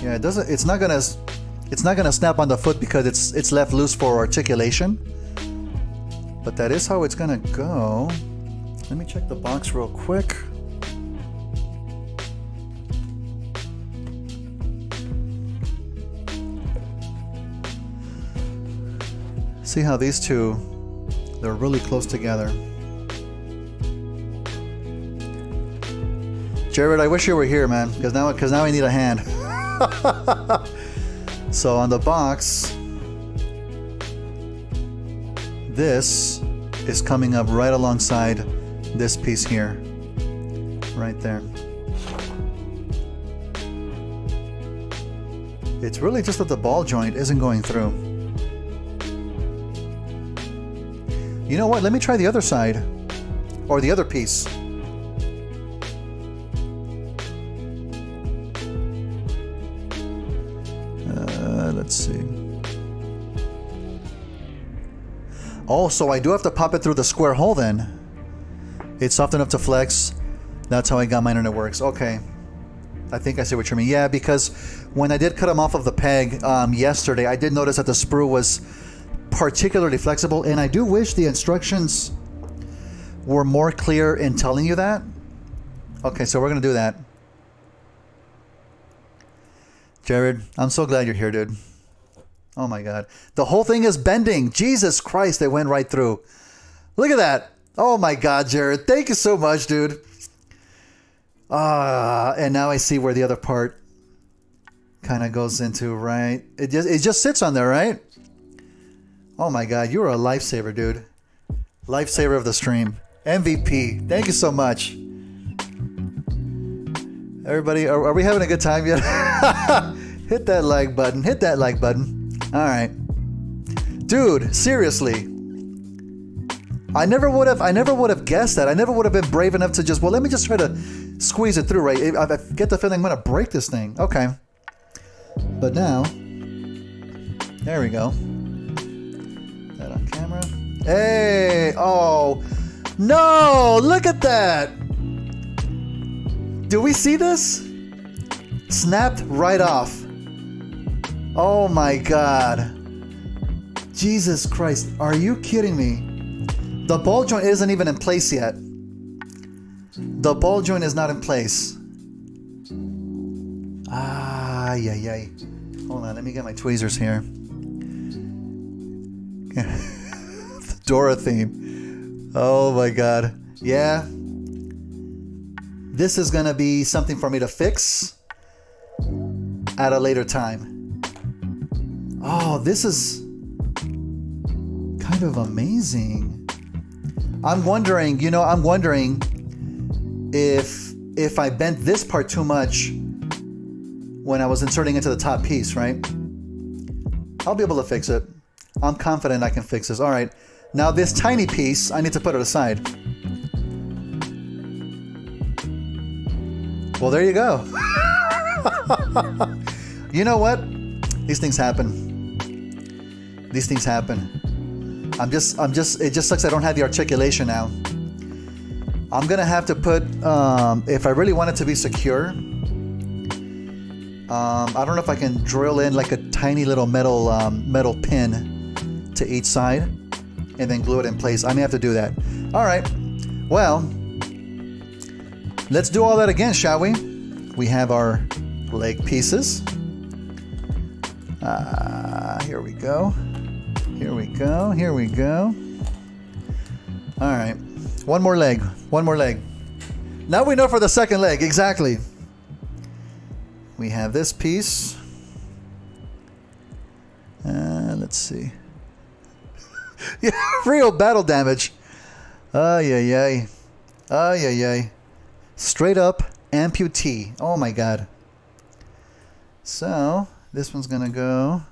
Yeah, it doesn't. It's not gonna snap on the foot because it's left loose for articulation. But that is how it's gonna go. Let me check the box real quick. See how these two, they're really close together. Jared, I wish you were here, man, because now I need a hand. So on the box, this is coming up right alongside this piece here, right there. It's really just that the ball joint isn't going through. You know what? Let me try the other side, or the other piece. Let's see. Oh, so I do have to pop it through the square hole then. It's soft enough to flex. That's how I got mine and it works. Okay. I think I see what you mean. Yeah, because when I did cut them off of the peg yesterday, I did notice that the sprue was particularly flexible, and I do wish the instructions were more clear in telling you that. Okay, so we're going to do that. Jared, I'm so glad you're here, dude. Oh my God. The whole thing is bending. Jesus Christ, it went right through. Look at that. Oh my God, Jared. Thank you so much, dude. And now I see where the other part kind of goes into, right? It just sits on there, right? Oh my God, you're a lifesaver, dude. Lifesaver of the stream. MVP. Thank you so much. Everybody, are we having a good time yet? Hit that like button. Hit that like button. All right. Dude, seriously. I never would have guessed that. I never would have been brave enough to just, well, let me just try to squeeze it through, right? I get the feeling I'm gonna break this thing. Okay. But now, there we go. That on camera. Hey, oh, no, look at that. Do we see this? Snapped right off. Oh my God. Jesus Christ, are you kidding me? The ball joint isn't even in place yet. The ball joint is not in place. Yay. Hold on, let me get my tweezers here. The Dora theme. Oh my God. Yeah. This is gonna be something for me to fix at a later time. Oh, this is kind of amazing. I'm wondering if I bent this part too much when I was inserting into the top piece, right? I'll be able to fix it. I'm confident I can fix this. All right. Now this tiny piece, I need to put it aside. Well, there you go. You know what? These things happen. These things happen. it just sucks I don't have the articulation now. I'm gonna have to put, if I really want it to be secure, I don't know if I can drill in like a tiny little metal pin to each side and then glue it in place. I may have to do that. All right, well, let's do all that again, shall we? We have our leg pieces. Here we go. Here we go. Here we go. All right. One more leg. One more leg. Now we know for the second leg. Exactly. We have this piece. Let's see. Yeah, real battle damage. Ay. Straight up amputee. Oh my God. So this one's gonna go.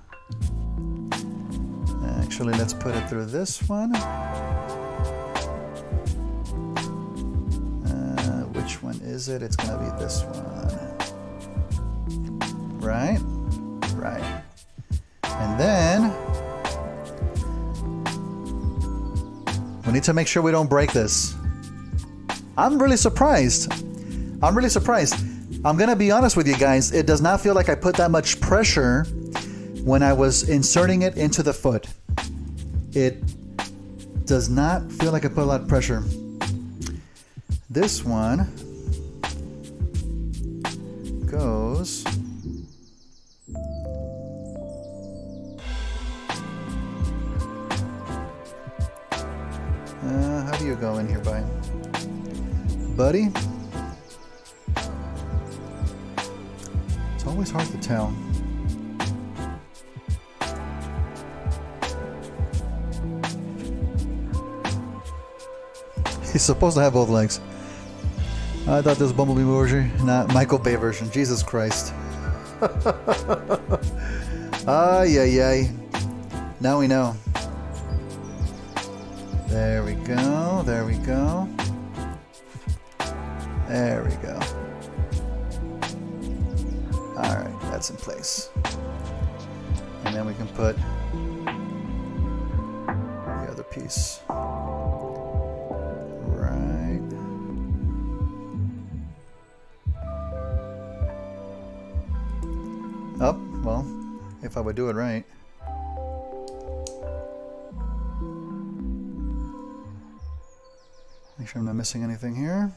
Actually, let's put it through this one. Which one is it? It's gonna be this one. Right? Right. And then we need to make sure we don't break this. I'm really surprised. I'm gonna be honest with you guys. It does not feel like I put that much pressure when I was inserting it into the foot. It does not feel like I put a lot of pressure. This one goes. How do you go in here, buddy? It's always hard to tell. He's supposed to have both legs. I thought this was Bumblebee version, not Michael Bay version. Jesus Christ. Ay. Now we know. There we go. There we go. There we go. All right, that's in place. And then we can put the other piece. Right. Oh, well, if I would do it right. Make sure I'm not missing anything here.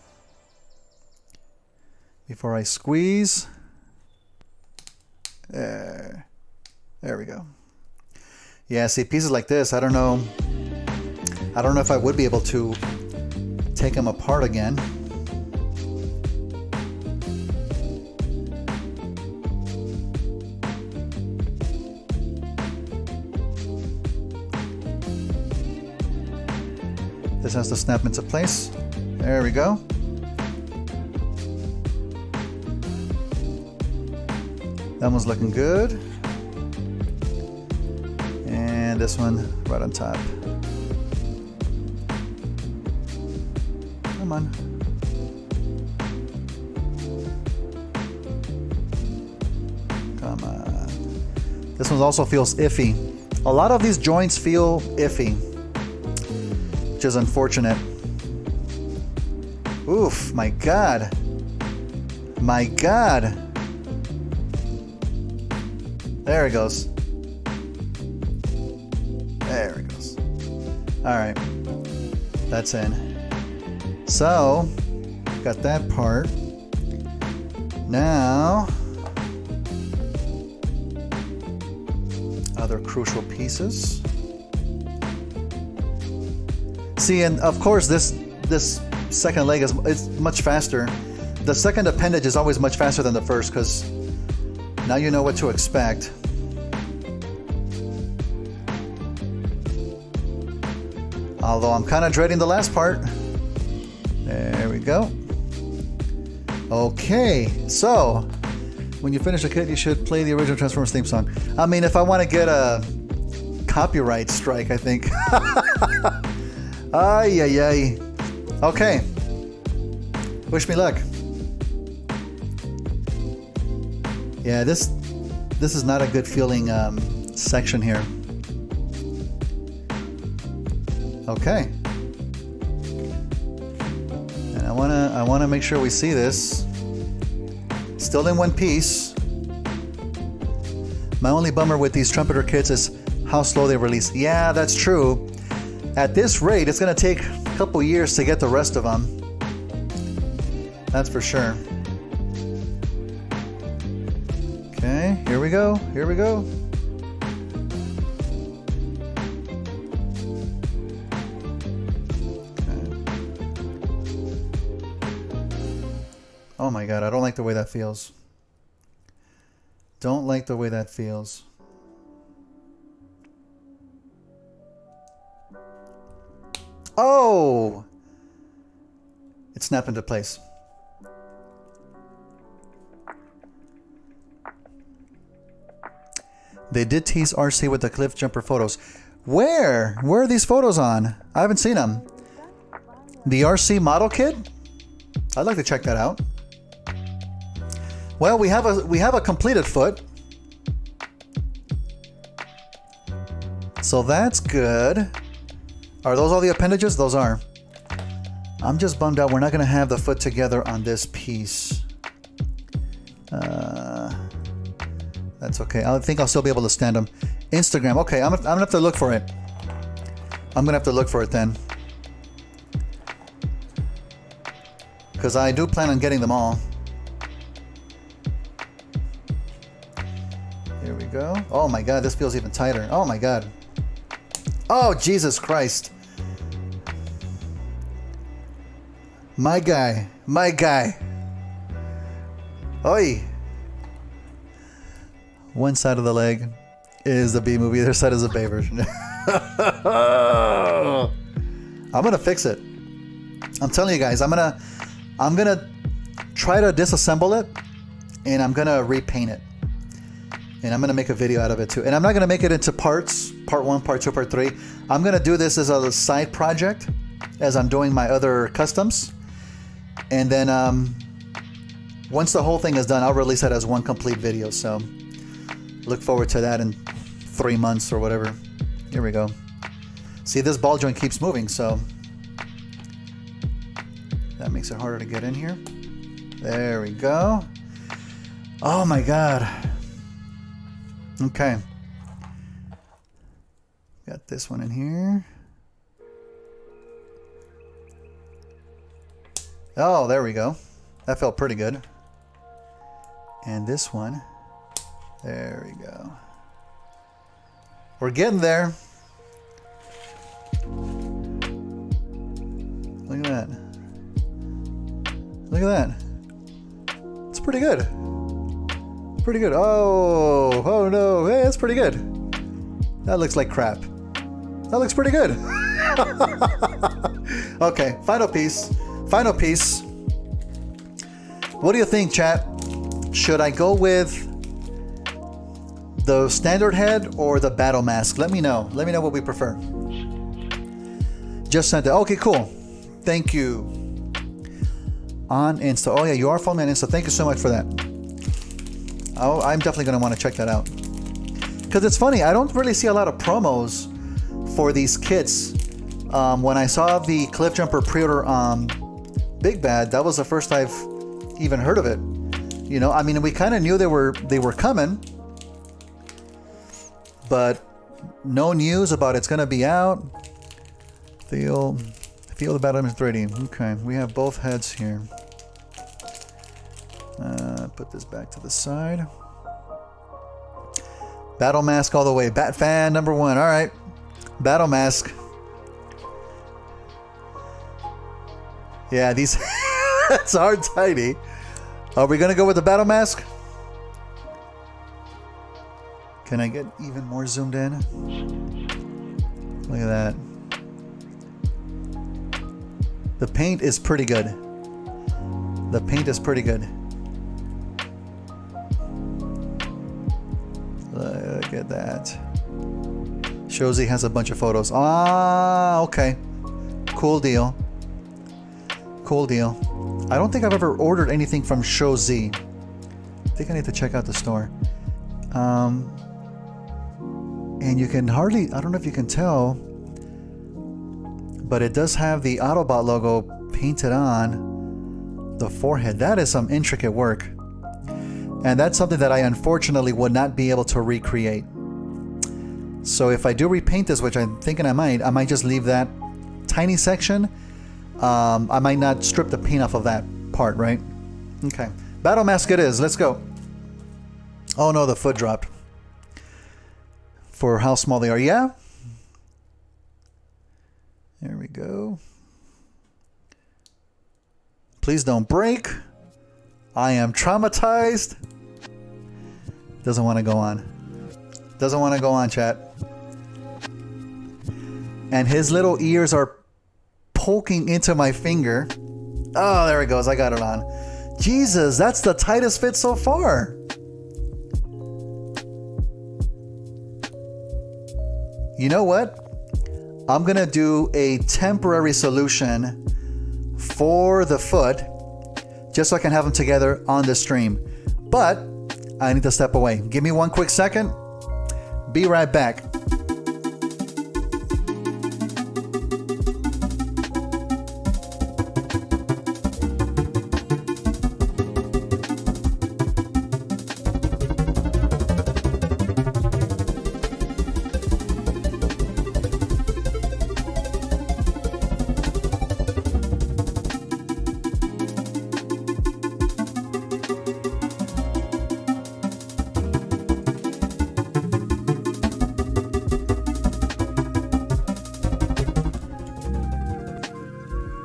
Before I squeeze. There we go. Yeah, see, pieces like this, I don't know if I would be able to take them apart again. This has to snap into place. There we go. That one's looking good. And And this one right on top. Come on. Come on. This one also feels iffy. A lot of these joints feel iffy, which is unfortunate. Oof, my God. My God. There it goes. There it goes. All right. That's in. So, got that part. Now, other crucial pieces. See, and of course, this second leg is much faster. The second appendage is always much faster than the first because now you know what to expect. Although I'm kind of dreading the last part. There we go. Okay, so when you finish the kit, you should play the original Transformers theme song. I mean, if I want to get a copyright strike, I think. Ay, ay, ay. Okay. Wish me luck. Yeah, this is not a good feeling section here. Okay. And I wanna make sure we see this. Still in one piece. My only bummer with these Trumpeter kits is how slow they release. Yeah, that's true. At this rate, it's gonna take a couple years to get the rest of them. That's for sure. Okay, here we go. Here we go. Oh my God, I don't like the way that feels. Don't like the way that feels. Oh! It snapped into place. They did tease RC with the cliff jumper photos. Where? Where are these photos on? I haven't seen them. The RC model kit? I'd like to check that out. Well, we have a completed foot. So that's good. Are those all the appendages? Those are. I'm just bummed out we're not going to have the foot together on this piece. That's okay. I think I'll still be able to stand them. Instagram. Okay, I'm gonna have to look for it. I'm gonna have to look for it then. Because I do plan on getting them all. Here we go. Oh my God, this feels even tighter. Oh my God. Oh, Jesus Christ. My guy. My guy. Oi. One side of the leg is the B movie, the other side is the Bay version. I'm gonna fix it. I'm telling you guys, I'm gonna try to disassemble it and I'm gonna repaint it. And I'm gonna make a video out of it too. And I'm not gonna make it into parts, part 1, part 2, part 3. I'm gonna do this as a side project as I'm doing my other customs. And then once the whole thing is done, I'll release it as one complete video. So look forward to that in 3 months or whatever. Here we go. See, this ball joint keeps moving, so that makes it harder to get in here. There we go. Oh my God. Okay. Got this one in here. Oh, there we go. That felt pretty good. And this one. There we go. We're getting there. Look at that. Look at that. It's pretty good. Pretty good. Oh, oh no. Hey, that's pretty good. That looks like crap. That looks pretty good. Okay, final piece. Final piece. What do you think, chat? Should I go with The standard head or the battle mask? Let me know. Let me know what we prefer. Just sent it. Okay, cool. Thank you. On Insta. Oh yeah, you are following me on Insta. Thank you so much for that. Oh, I'm definitely going to want to check that out. Because it's funny, I don't really see a lot of promos for these kits. When I saw the Cliff Jumper pre-order Big Bad, that was the first I've even heard of it. You know, I mean, we kind of knew they were coming, but no news about it's going to be out. Feel the battle image 3D. Okay, we have both heads here. Put this back to the side. Battle mask all the way. Bat fan number 1. All right, battle mask. Yeah, these heads are tiny. Are we gonna go with the battle mask? Can I get even more zoomed in? Look at that. The paint is pretty good. The paint is pretty good. Look at that. Shozy has a bunch of photos. Ah, okay. Cool deal. Cool deal. I don't think I've ever ordered anything from Shozy. I think I need to check out the store. And you can hardly, I don't know if you can tell, but it does have the Autobot logo painted on the forehead. That is some intricate work. And that's something that I unfortunately would not be able to recreate. So if I do repaint this, which I'm thinking I might just leave that tiny section. I might not strip the paint off of that part, right? Okay. Battle mask it is. Let's go. Oh no, the foot dropped. For how small they are. Yeah. There we go. Please don't break. I am traumatized. Doesn't want to go on. Doesn't want to go on, chat. And his little ears are poking into my finger. Oh, there it goes. I got it on. Jesus, that's the tightest fit so far. You know what? I'm going to do a temporary solution for the foot just so I can have them together on the stream. But I need to step away. Give me one quick second. Be right back.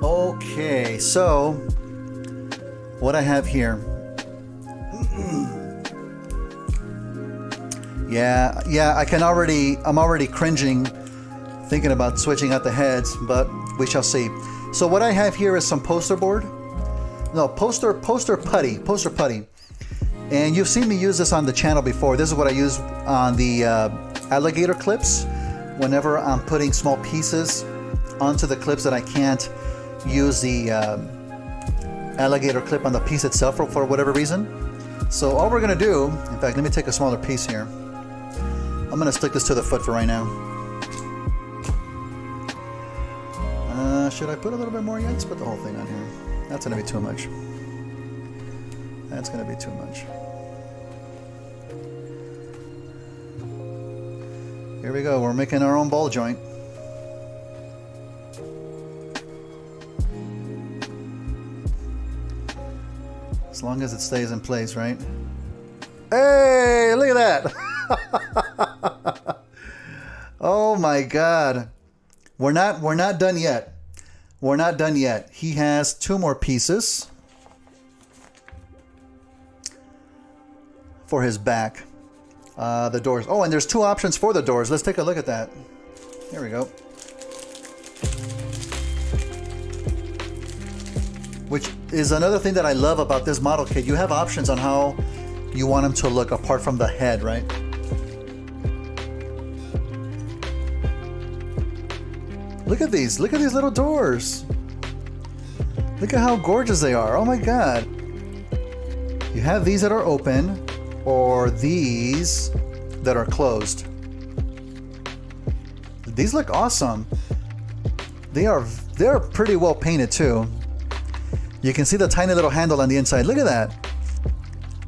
Okay, so what I have here. Yeah, I'm already cringing thinking about switching out the heads, but we shall see. So what I have here is some poster putty. And you've seen me use this on the channel before. This is what I use on the alligator clips whenever I'm putting small pieces onto the clips that I can't use the alligator clip on the piece itself for whatever reason. So all we're gonna do, in fact, let me take a smaller piece here. I'm gonna stick this to the foot for right now. Should I put a little bit more? Yeah, let's put the whole thing on here. That's gonna be too much. That's gonna be too much. Here we go, we're making our own ball joint. As long as it stays in place, right? Hey, look at that. Oh my God. We're not done yet. We're not done yet. He has 2 more pieces for his back. The doors. Oh, and there's 2 options for the doors. Let's take a look at that. There we go. Which is another thing that I love about this model kit. You have options on how you want them to look apart from the head, right? Look at these little doors. Look at how gorgeous they are. Oh my God. You have these that are open or these that are closed. These look awesome. They're pretty well painted too. You can see the tiny little handle on the inside. Look at that.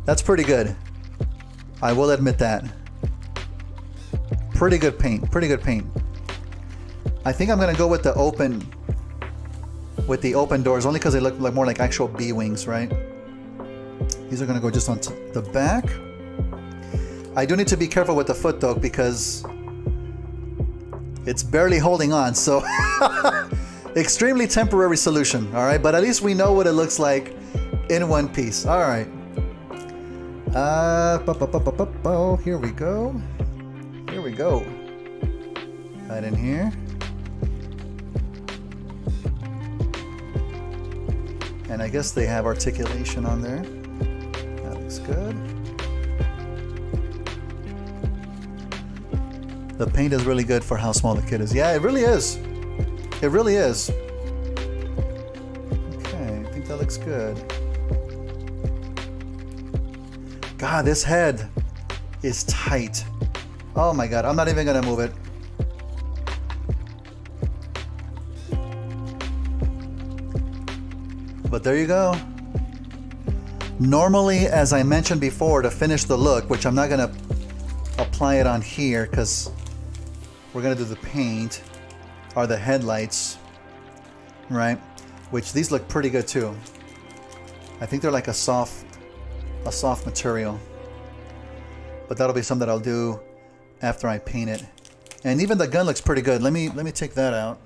That's pretty good. I will admit that. Pretty good paint. Pretty good paint. I think I'm gonna go with the open doors only because they look like more like actual bee wings, right? These are gonna go just on the back. I do need to be careful with the foot though because it's barely holding on, so extremely temporary solution, all right? But at least we know what it looks like in one piece. All right. Here we go. Here we go. Right in here. And I guess they have articulation on there. That looks good. The paint is really good for how small the kit is. Yeah, it really is. It really is. Okay, I think that looks good. God, this head is tight. Oh my God, I'm not even gonna move it. But there you go. Normally, as I mentioned before, to finish the look, which I'm not gonna apply it on here because we're gonna do the paint, are the headlights, right? Which these look pretty good too. I think they're like a soft material. But that'll be something that I'll do after I paint it. And even the gun looks pretty good. Let me take that out.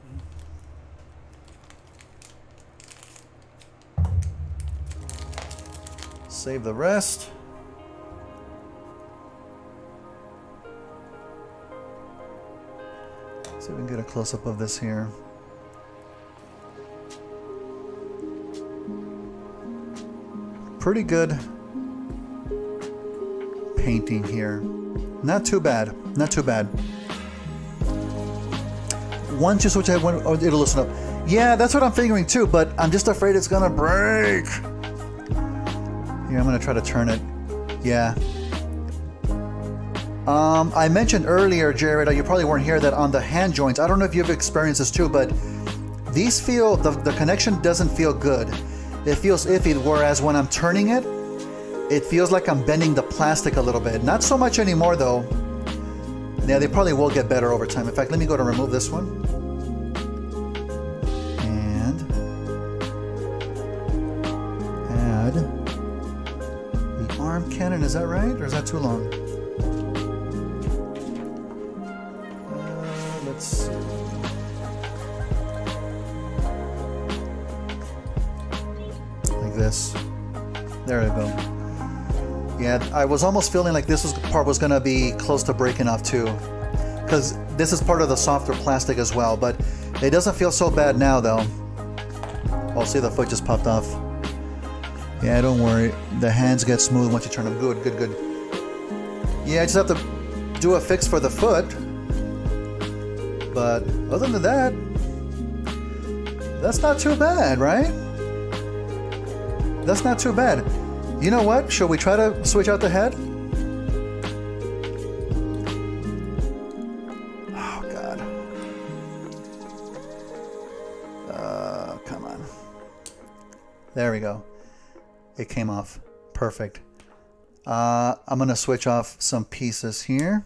Save the rest. See if we can get a close-up of this here. Pretty good painting here. Not too bad. Not too bad. Once you switch it, it'll loosen up. Yeah, that's what I'm figuring too, but I'm just afraid it's gonna break. Here, I'm gonna try to turn it. Yeah. I mentioned earlier, Jared, you probably weren't here, that on the hand joints, I don't know if you've experienced this too, but these feel, the connection doesn't feel good. It feels iffy, whereas when I'm turning it, it feels like I'm bending the plastic a little bit. Not so much anymore though. Yeah, they probably will get better over time. In fact, let me go to remove this one. And add the arm cannon, is that right? Or is that too long? Let's see. Like this. There we go. Yeah, I was almost feeling like this part was gonna be close to breaking off too, because this is part of the softer plastic as well, but it doesn't feel so bad now though. Oh, see, the foot just popped off. Yeah, don't worry. The hands get smooth once you turn them. Good, good, good. Yeah, I just have to do a fix for the foot. But other than that, that's not too bad, right? That's not too bad. You know what? Should we try to switch out the head? Oh, God. Come on. There we go. It came off. Perfect. I'm going to switch off some pieces here.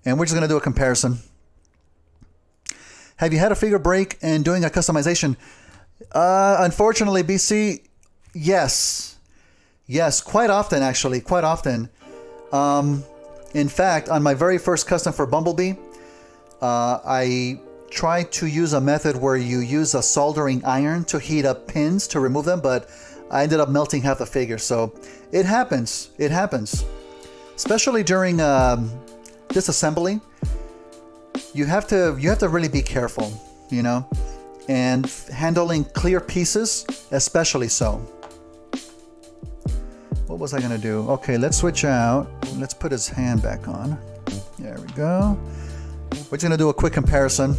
And we're just going to do a comparison. Have you had a figure break in doing a customization? Unfortunately, BC, yes. Yes, quite often actually, quite often. In fact, on my very first custom for Bumblebee, I tried to use a method where you use a soldering iron to heat up pins to remove them, but I ended up melting half the figure. So it happens, it happens. Especially during disassembly, you have to really be careful, you know, and handling clear pieces, especially so. What was I gonna do? Okay, let's switch out. Let's put his hand back on. There we go. We're just gonna do a quick comparison.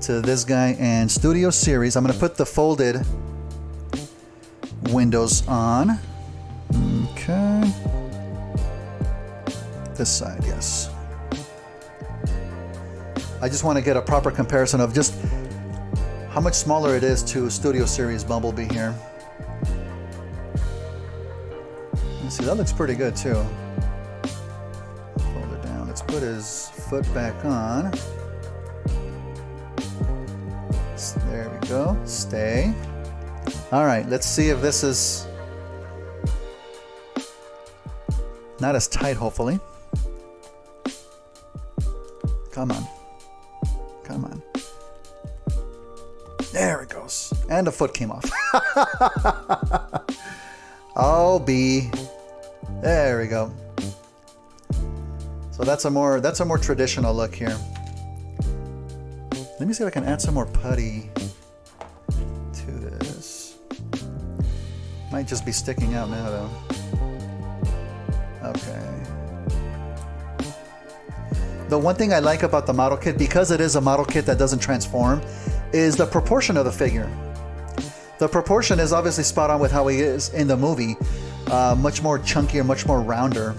to this guy and Studio Series. I'm going to put the folded windows on. Okay. This side, yes. I just want to get a proper comparison of just how much smaller it is to Studio Series Bumblebee here. Let's see, that looks pretty good too. Fold it down. Let's put his foot back on. There we go. Stay. All right, let's see if this is not as tight, hopefully. Come on. Come on. There it goes. And the foot came off. Oh, B. There we go. So that's a more traditional look here. Let me see if I can add some more putty to this. Might just be sticking out now though. Okay. The one thing I like about the model kit, because it is a model kit that doesn't transform, is the proportion of the figure. The proportion is obviously spot on with how he is in the movie. Much more chunkier, much more rounder.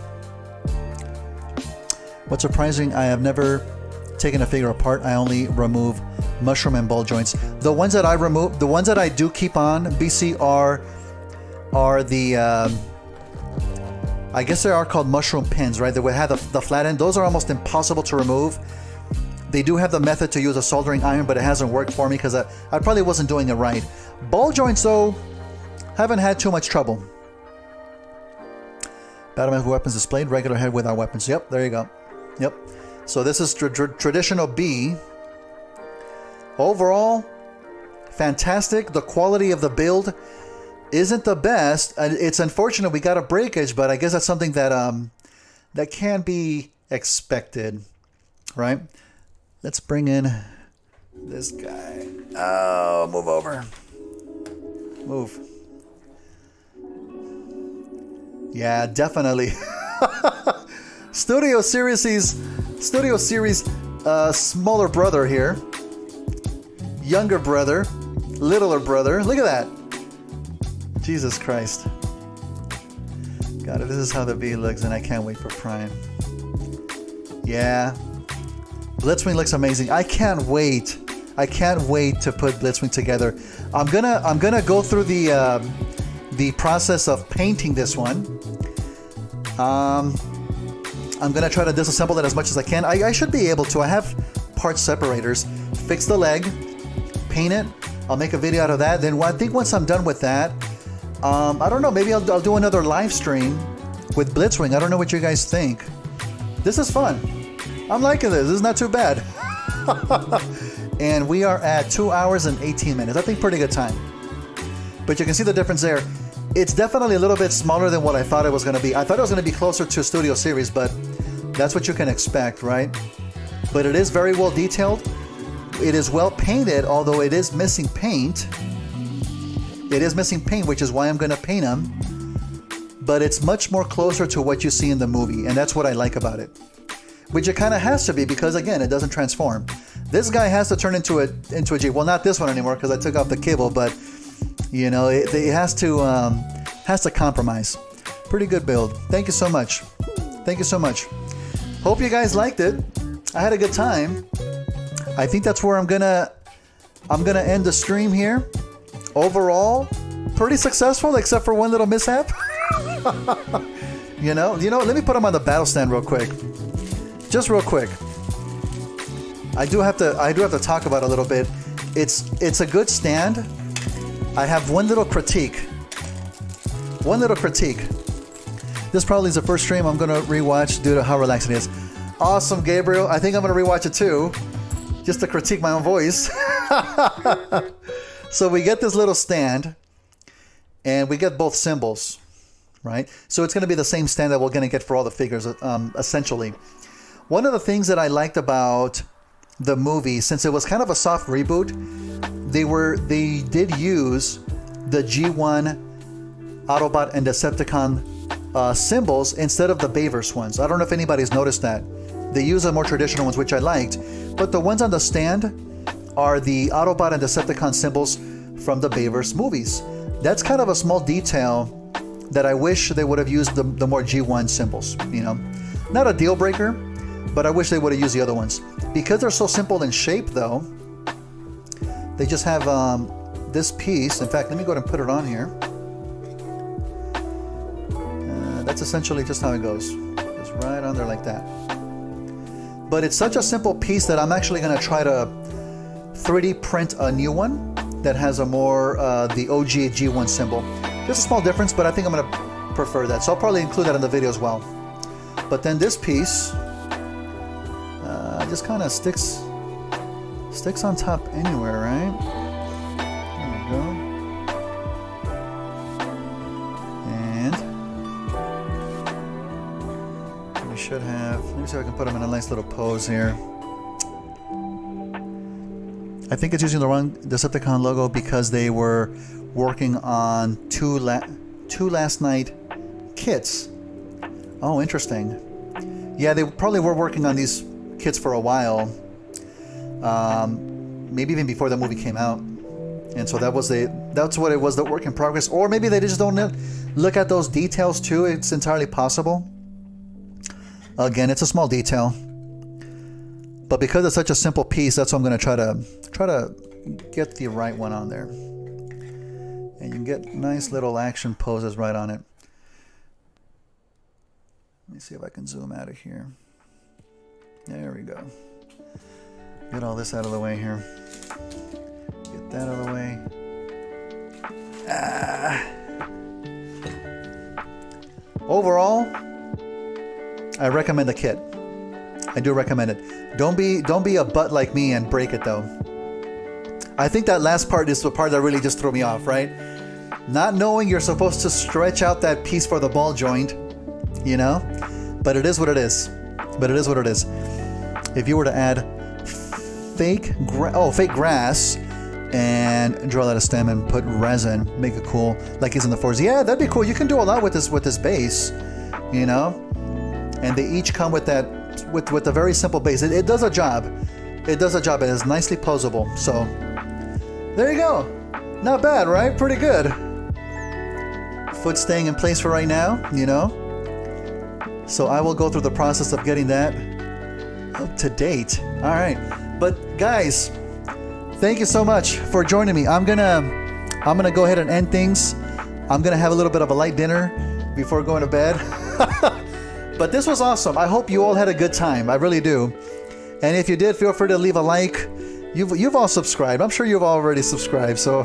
What's surprising, I have never taken a figure apart. I only remove mushroom and ball joints. The ones that I remove, the ones that I do keep on, BC, are the... I guess they are called mushroom pins, right? They would have the flat end. Those are almost impossible to remove. They do have the method to use a soldering iron, but it hasn't worked for me because I probably wasn't doing it right. Ball joints, though, haven't had too much trouble. Battle with weapons displayed, regular head without weapons. Yep, there you go. Yep. So this is traditional B. Overall, fantastic. The quality of the build isn't the best. It's unfortunate we got a breakage, but I guess that's something that that can be expected, right? Let's bring in this guy. Oh, move over. Move. Yeah, definitely. Studio Series' smaller brother here. Younger brother. Littler brother. Look at that. Jesus Christ. God, this is how the V looks, and I can't wait for Prime. Yeah. Blitzwing looks amazing. I can't wait. I can't wait to put Blitzwing together. I'm gonna go through the process of painting this one. I'm gonna try to disassemble it as much as I can. I should be able to. I have part separators. Fix the leg, paint it. I'll make a video out of that. Then I think once I'm done with that, I don't know. Maybe I'll do another live stream with Blitzwing. I don't know what you guys think. This is fun. I'm liking this. This is not too bad. And we are at 2 hours and 18 minutes. I think pretty good time. But you can see the difference there. It's definitely a little bit smaller than what I thought it was going to be. I thought it was going to be closer to Studio Series, but that's what you can expect, right? But it is very well detailed. It is well painted, although it is missing paint. It is missing paint, which is why I'm going to paint them. But it's much more closer to what you see in the movie, and that's what I like about it. Which it kind of has to be because, again, it doesn't transform. This guy has to turn into a G. Well, not this one anymore because I took off the cable, but you know, it has to compromise. Pretty good build. Thank you so much. Thank you so much. Hope you guys liked it. I had a good time. I think that's where I'm gonna end the stream here. Overall, pretty successful except for one little mishap. You know, let me put him on the battle stand real quick. Just real quick. I do have to talk about it a little bit. It's a good stand. I have one little critique. This probably is the first stream I'm gonna rewatch due to how relaxing it is. Awesome, Gabriel. I think I'm gonna rewatch it too, just to critique my own voice. So we get this little stand, and we get both symbols, right? So it's gonna be the same stand that we're gonna get for all the figures, essentially. One of the things that I liked about the movie, since it was kind of a soft reboot, they did use the G1 Autobot and Decepticon symbols instead of the Bayverse ones. I don't know if anybody's noticed that. They use the more traditional ones, which I liked, but the ones on the stand are the Autobot and Decepticon symbols from the Bayverse movies. That's kind of a small detail that I wish they would have used the more G1 symbols, you know. Not a deal breaker, but I wish they would have used the other ones. Because they're so simple in shape though, they just have this piece. In fact, let me go ahead and put it on here. That's essentially just how it goes. It's right on there like that. But it's such a simple piece that I'm actually going to try to 3D print a new one that has a more the OG G1 symbol. Just a small difference, but I think I'm going to prefer that. So I'll probably include that in the video as well. But then this piece just kind of sticks on top anywhere, right? There we go. And we should have, let me see if I can put them in a nice little pose here. I think it's using the wrong Decepticon logo because they were working on two last night kits. Oh, interesting. Yeah, they probably were working on these kits for a while. Maybe even before the movie came out. And so that's what it was, the work in progress. Or maybe they just don't look at those details too. It's entirely possible. Again, it's a small detail. But because it's such a simple piece, that's what I'm going to try to get the right one on there. And you can get nice little action poses right on it. Let me see if I can zoom out of here. There we go. Get all this out of the way here. Get that out of the way. Overall, I recommend the kit. I do recommend it. Don't be a butt like me and break it though. I think that last part is the part that really just threw me off, right? Not knowing you're supposed to stretch out that piece for the ball joint, you know? But it is what it is. If you were to add fake grass and draw out a stem and put resin, make it cool, like it's in the Forza. Yeah, that'd be cool. You can do a lot with this base, you know? And they each come with that, with a very simple base. It does a job. It does a job. It is nicely posable. So there you go. Not bad, right? Pretty good. Foot staying in place for right now, you know? So I will go through the process of getting that up to date. All right. But guys, thank you so much for joining me. I'm gonna go ahead and end things. I'm gonna have a little bit of a light dinner before going to bed. But this was awesome. I hope you all had a good time. I really do. And if you did, feel free to leave a like. You've all subscribed. I'm sure you've already subscribed. So,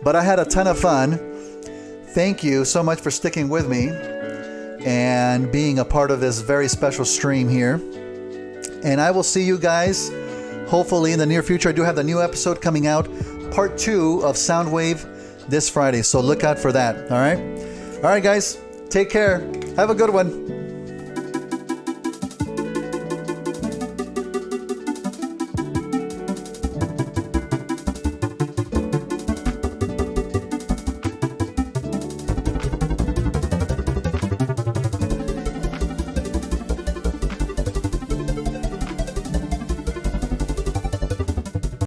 but I had a ton of fun. Thank you so much for sticking with me and being a part of this very special stream here. And I will see you guys hopefully in the near future. I do have the new episode coming out, part 2 of Soundwave this Friday. So look out for that. All right, guys. Take care. Have a good one.